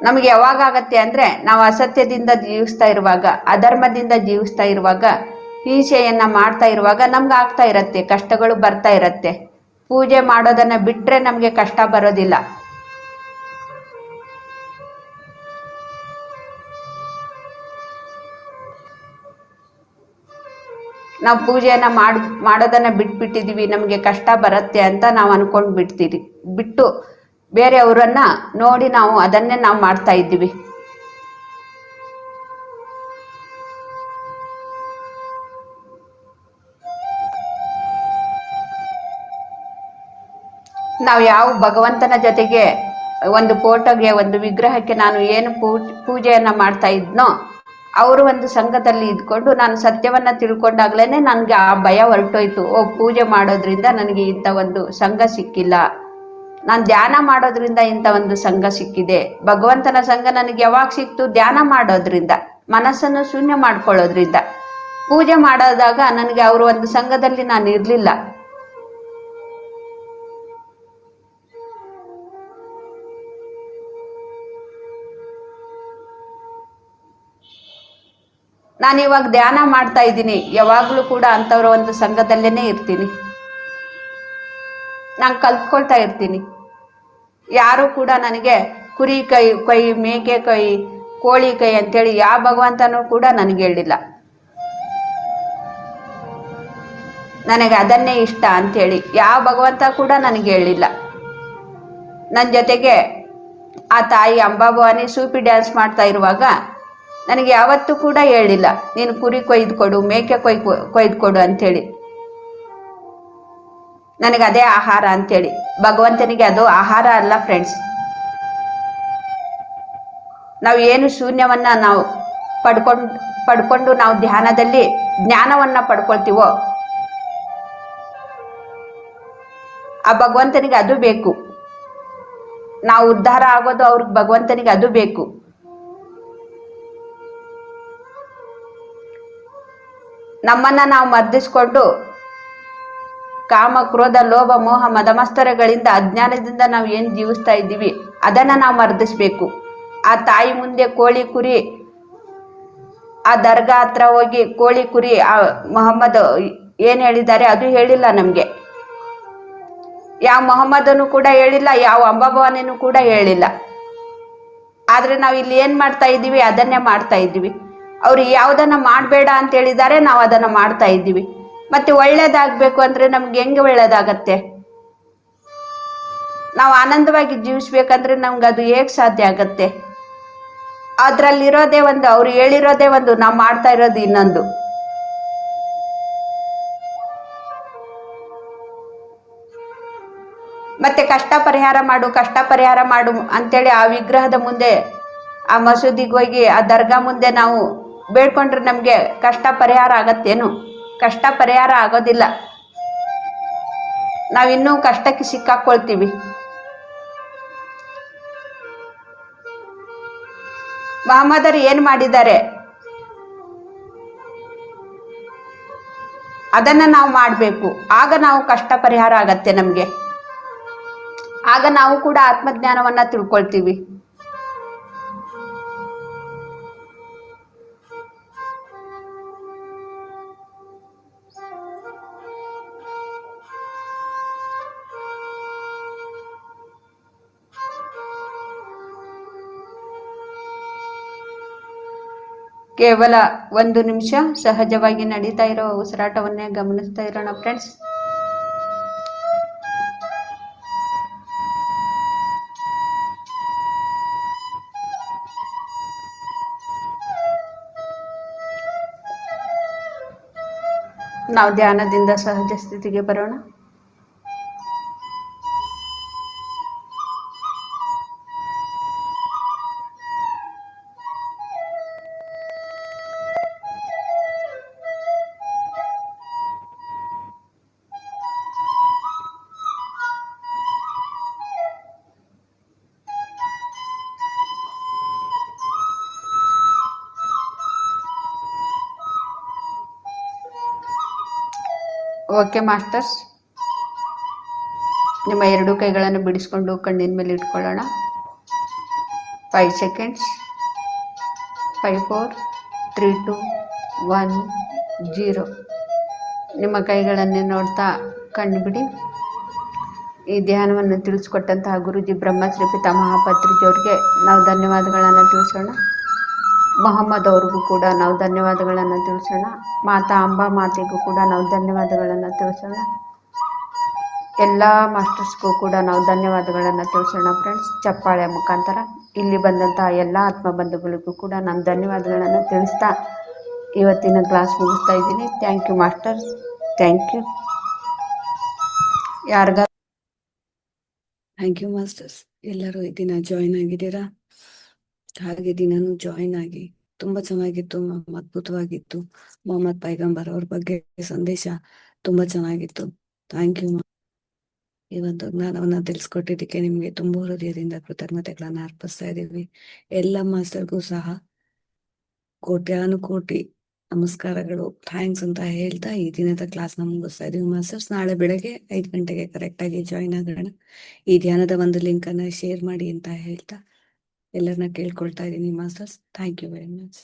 ನಮಗೆ ಯಾವಾಗ ಆಗತ್ತೆ ಅಂದ್ರೆ ನಾವು ಅಸತ್ಯದಿಂದ ಜೀವಿಸ್ತಾ ಇರುವಾಗ, ಅಧರ್ಮದಿಂದ ಜೀವಿಸ್ತಾ ಇರುವಾಗ, ಹಿಂಸೆಯನ್ನ ಮಾಡ್ತಾ ಇರುವಾಗ ನಮ್ಗೆ ಆಗ್ತಾ ಇರತ್ತೆ, ಕಷ್ಟಗಳು ಬರ್ತಾ ಇರತ್ತೆ. ಪೂಜೆ ಮಾಡೋದನ್ನ ಬಿಟ್ರೆ ನಮಗೆ ಕಷ್ಟ ಬರೋದಿಲ್ಲ. ನಾವು ಪೂಜೆಯನ್ನ ಮಾಡೋದನ್ನ ಬಿಟ್ಬಿಟ್ಟಿದೀವಿ, ನಮಗೆ ಕಷ್ಟ ಬರುತ್ತೆ ಅಂತ ನಾವು ಅನ್ಕೊಂಡ್ ಬಿಟ್ಟು ಬೇರೆಯವರನ್ನ ನೋಡಿ ನಾವು ಅದನ್ನೇ ನಾವು ಮಾಡ್ತಾ ಇದ್ದೀವಿ. ನಾವು ಯಾವ ಭಗವಂತನ ಜೊತೆಗೆ ಒಂದು ಫೋಟೋಗೆ, ಒಂದು ವಿಗ್ರಹಕ್ಕೆ ನಾನು ಏನು ಪೂಜೆಯನ್ನ ಮಾಡ್ತಾ ಇದ್ನೋ, ಅವರು ಒಂದು ಸಂಘದಲ್ಲಿ ಇದ್ಕೊಂಡು ನಾನು ಸತ್ಯವನ್ನ ತಿಳ್ಕೊಂಡಾಗ್ಲೇನೆ ನನಗೆ ಆ ಭಯ ಹೊರಟೋಯ್ತು. ಪೂಜೆ ಮಾಡೋದ್ರಿಂದ ನನಗೆ ಇಂಥ ಒಂದು ಸಂಘ ಸಿಕ್ಕಿಲ್ಲ, ನಾನು ಧ್ಯಾನ ಮಾಡೋದ್ರಿಂದ ಇಂಥ ಒಂದು ಸಂಘ ಸಿಕ್ಕಿದೆ. ಭಗವಂತನ ಸಂಘ ನನಗೆ ಯಾವಾಗ ಸಿಕ್ತು? ಧ್ಯಾನ ಮಾಡೋದ್ರಿಂದ, ಮನಸ್ಸನ್ನು ಶೂನ್ಯ ಮಾಡ್ಕೊಳ್ಳೋದ್ರಿಂದ. ಪೂಜೆ ಮಾಡೋದಾಗ ನನಗೆ ಅವರು ಒಂದು ಸಂಘದಲ್ಲಿ ನಾನು ಇರಲಿಲ್ಲ. ನಾನು ಇವಾಗ ಧ್ಯಾನ ಮಾಡ್ತಾ ಇದ್ದೀನಿ, ಯಾವಾಗಲೂ ಕೂಡ ಅಂಥವ್ರ ಒಂದು ಸಂಘದಲ್ಲೇನೆ ಇರ್ತೀನಿ. ನಾನು ಕಲ್ತ್ಕೊಳ್ತಾ ಇರ್ತೀನಿ. ಯಾರು ಕೂಡ ನನಗೆ ಕುರಿ ಕೈ, ಮೇಕೆ ಕೈ, ಕೋಳಿ ಕೈ ಅಂತೇಳಿ ಯಾವ ಭಗವಂತನೂ ಕೂಡ ನನಗೆ ಹೇಳಿಲ್ಲ. ನನಗೆ ಅದನ್ನೇ ಇಷ್ಟ ಅಂತೇಳಿ ಯಾವ ಭಗವಂತ ಕೂಡ ನನಗೆ ಹೇಳಿಲ್ಲ. ನನ್ನ ಜೊತೆಗೆ ಆ ತಾಯಿ ಅಂಬಾಭವಾನಿ ಸೂಪಿ ಡ್ಯಾನ್ಸ್ ಮಾಡ್ತಾ ಇರುವಾಗ ನನಗೆ ಯಾವತ್ತೂ ಕೂಡ ಹೇಳಿಲ್ಲ, ನೀನು ಕುರಿ ಕೊಯ್ದು ಕೊಡು, ಮೇಕೆ ಕೊಯ್ದು ಕೊಡು ಅಂಥೇಳಿ. ನನಗೆ ಅದೇ ಆಹಾರ ಅಂತೇಳಿ. ಭಗವಂತನಿಗೆ ಅದು ಆಹಾರ ಅಲ್ಲ ಫ್ರೆಂಡ್ಸ್. ನಾವು ಏನು ಶೂನ್ಯವನ್ನ ನಾವು ಪಡ್ಕೊಂಡು ನಾವು ಧ್ಯಾನದಲ್ಲಿ ಜ್ಞಾನವನ್ನ ಪಡ್ಕೊಳ್ತೀವೋ ಆ ಭಗವಂತನಿಗೆ ಅದು ಬೇಕು. ನಾವು ಉದ್ಧಾರ ಆಗೋದು ಅವ್ರಿಗೆ, ಭಗವಂತನಿಗೆ ಅದು ಬೇಕು. ನಮ್ಮನ್ನ ನಾವು ಮರ್ದಿಸ್ಕೊಂಡು ಕಾಮ, ಕ್ರೋಧ, ಲೋಭ, ಮೋಹ, ಮದಮಸ್ತರಗಳಿಂದ, ಅಜ್ಞಾನದಿಂದ ನಾವು ಏನು ಜೀವಿಸ್ತಾ ಇದ್ದೀವಿ ಅದನ್ನ ನಾವು ಮರ್ದಿಸ್ಬೇಕು. ಆ ತಾಯಿ ಮುಂದೆ ಕೋಳಿ ಕುರಿ, ಆ ದರ್ಗಾ ಹತ್ರ ಹೋಗಿ ಕೋಳಿ ಕುರಿ, ಆ ಮೊಹಮ್ಮದ್ ಏನು ಹೇಳಿದ್ದಾರೆ ಅದು ಹೇಳಿಲ್ಲ ನಮಗೆ. ಯಾವ ಮೊಹಮ್ಮದನು ಕೂಡ ಹೇಳಿಲ್ಲ, ಯಾವ ಅಂಬಾಭವಾನಿನೂ ಕೂಡ ಹೇಳಿಲ್ಲ. ಆದ್ರೆ ನಾವು ಇಲ್ಲಿ ಏನ್ ಮಾಡ್ತಾ ಇದ್ದೀವಿ ಅದನ್ನೇ ಮಾಡ್ತಾ ಇದ್ದೀವಿ. ಅವ್ರು ಯಾವುದನ್ನ ಮಾಡಬೇಡ ಅಂತ ಹೇಳಿದ್ದಾರೆ, ನಾವು ಅದನ್ನ ಮಾಡ್ತಾ ಇದ್ದೀವಿ. ಮತ್ತೆ ಒಳ್ಳೇದಾಗ್ಬೇಕು ಅಂದ್ರೆ ನಮ್ಗೆ ಹೆಂಗೆ ಒಳ್ಳೇದಾಗತ್ತೆ? ನಾವು ಆನಂದವಾಗಿ ಜೀವಿಸ್ಬೇಕಂದ್ರೆ ನಮ್ಗೆ ಅದು ಹೇಗ್ ಸಾಧ್ಯ ಆಗತ್ತೆ? ಅದ್ರಲ್ಲಿರೋದೇ ಒಂದು, ಅವ್ರು ಹೇಳಿರೋದೇ ಒಂದು, ನಾವು ಮಾಡ್ತಾ ಇರೋದು ಇನ್ನೊಂದು. ಮತ್ತೆ ಕಷ್ಟ ಪರಿಹಾರ ಮಾಡು ಅಂತೇಳಿ ಆ ವಿಗ್ರಹದ ಮುಂದೆ, ಆ ಮಸೂದಿಗೆ ಹೋಗಿ ಆ ದರ್ಗಾ ಮುಂದೆ ನಾವು ಬೇಡ್ಕೊಂಡ್ರೆ ನಮ್ಗೆ ಕಷ್ಟ ಪರಿಹಾರ ಆಗತ್ತೇನು? ಕಷ್ಟ ಪರಿಹಾರ ಆಗೋದಿಲ್ಲ. ನಾವಿನ್ನೂ ಕಷ್ಟಕ್ಕೆ ಸಿಕ್ಕಾಕೊಳ್ತೀವಿ. ಮಹಮ್ಮದರು ಏನ್ ಮಾಡಿದ್ದಾರೆ ಅದನ್ನ ನಾವು ಮಾಡಬೇಕು. ಆಗ ನಾವು ಕಷ್ಟ ಪರಿಹಾರ ಆಗತ್ತೆ ನಮ್ಗೆ. ಆಗ ನಾವು ಕೂಡ ಆತ್ಮಜ್ಞಾನವನ್ನ ತಿಳ್ಕೊಳ್ತೀವಿ. ಕೇವಲ 1 ನಿಮಿಷ ಸಹಜವಾಗಿ ನಡೀತಾ ಇರೋ ಉಸಿರಾಟವನ್ನೇ ಗಮನಿಸ್ತಾ ಇರೋಣ ಫ್ರೆಂಡ್ಸ್. ನಾವು ಧ್ಯಾನದಿಂದ ಸಹಜ ಸ್ಥಿತಿಗೆ ಬರೋಣ. ಓಕೆ ಮಾಸ್ಟರ್ಸ್, ನಿಮ್ಮ 2 ಕೈಗಳನ್ನು ಬಿಡಿಸ್ಕೊಂಡು ಕಣ್ಣಿನ ಮೇಲೆ ಇಟ್ಕೊಳ್ಳೋಣ. 5 ಸೆಕೆಂಡ್ಸ್. 5 4 3 2 1 0. ನಿಮ್ಮ ಕೈಗಳನ್ನೇ ನೋಡ್ತಾ ಕಣ್ಣು ಬಿಡಿ. ಈ ಧ್ಯಾನವನ್ನು ತಿಳಿಸ್ಕೊಟ್ಟಂತಹ ಗುರುಜಿ ಬ್ರಹ್ಮಶ್ರೀ ಪಿತಾಮಹ ಪತ್ರಿಜಿ ಅವ್ರಿಗೆ ನಾವು ಧನ್ಯವಾದಗಳನ್ನು ತಿಳಿಸೋಣ. ಮೊಹಮ್ಮದ್ ಅವ್ರಿಗೂ ಕೂಡ ನಾವು ಧನ್ಯವಾದಗಳನ್ನು ತಿಳಿಸೋಣ. ಮಾತಾ ಅಂಬಾ ಮಾತೆಗೂ ಕೂಡ ನಾವು ಧನ್ಯವಾದಗಳನ್ನು ತಿಳಿಸೋಣ. ಎಲ್ಲ ಮಾಸ್ಟರ್ಸ್ಗೂ ಕೂಡ ನಾವು ಧನ್ಯವಾದಗಳನ್ನು ತಿಳಿಸೋಣ ಫ್ರೆಂಡ್ಸ್. ಚಪ್ಪಾಳೆ ಮುಖಾಂತರ ಇಲ್ಲಿ ಬಂದಂತಹ ಎಲ್ಲ ಆತ್ಮಬಂಧುಗಳಿಗೂ ಕೂಡ ನಾನು ಧನ್ಯವಾದಗಳನ್ನು ತಿಳಿಸ್ತಾ ಇವತ್ತಿನ ಕ್ಲಾಸ್ ಮುಗಿಸ್ತಾ ಇದ್ದೀನಿ. Thank you masters, thank you. Thank you masters. ಎಲ್ಲರೂ ಈ ದಿನ ಜಾಯಿನ್ ಆಗಿದ್ದೀರಾ? ಹಾಗೆ ದಿನಾನು ಜಾಯಿನ್ ಆಗಿ. ತುಂಬಾ ಚೆನ್ನಾಗಿತ್ತು ಮ್ಯಾಮ್, ಅದ್ಭುತವಾಗಿತ್ತು. ಮೊಹಮ್ಮದ್ ಪೈಗಂಬರ್ ಅವ್ರ ಬಗ್ಗೆ ಸಂದೇಶ ತುಂಬಾ ಚೆನ್ನಾಗಿತ್ತು. Thank you ma'am. ಈ ಒಂದು ಜ್ಞಾನವನ್ನ ತಿಳಿಸ್ಕೊಟ್ಟಿದ್ದಕ್ಕೆ ನಿಮ್ಗೆ ತುಂಬಾ ಹೃದಯದಿಂದ ಕೃತಜ್ಞತೆಗಳನ್ನ ಅರ್ಪಿಸ್ತಾ ಇದ್ದೀವಿ. ಎಲ್ಲ ಮಾಸ್ಟರ್ಗೂ ಸಹ ಕೋಟ್ಯಾನುಕೋಟಿ ನಮಸ್ಕಾರಗಳು, ಥ್ಯಾಂಕ್ಸ್ ಅಂತ ಹೇಳ್ತಾ ಈ ದಿನದ ಕ್ಲಾಸ್ನ ಮುಗಿಸ್ತಾ ಇದೀವಿ ಮಾಸ್ಟರ್ಸ್. ನಾಳೆ ಬೆಳಗ್ಗೆ 5 ಗಂಟೆಗೆ ಕರೆಕ್ಟ್ ಆಗಿ ಜಾಯಿನ್ ಆಗೋಣ. ಈ ಧ್ಯಾನದ ಒಂದು ಲಿಂಕ್ ಅನ್ನ ಶೇರ್ ಮಾಡಿ ಅಂತ ಹೇಳ್ತಾ ಎಲ್ಲರನ್ನ ಕೇಳ್ಕೊಳ್ತಾ ಇದ್ದೀನಿ masters. Thank you very much.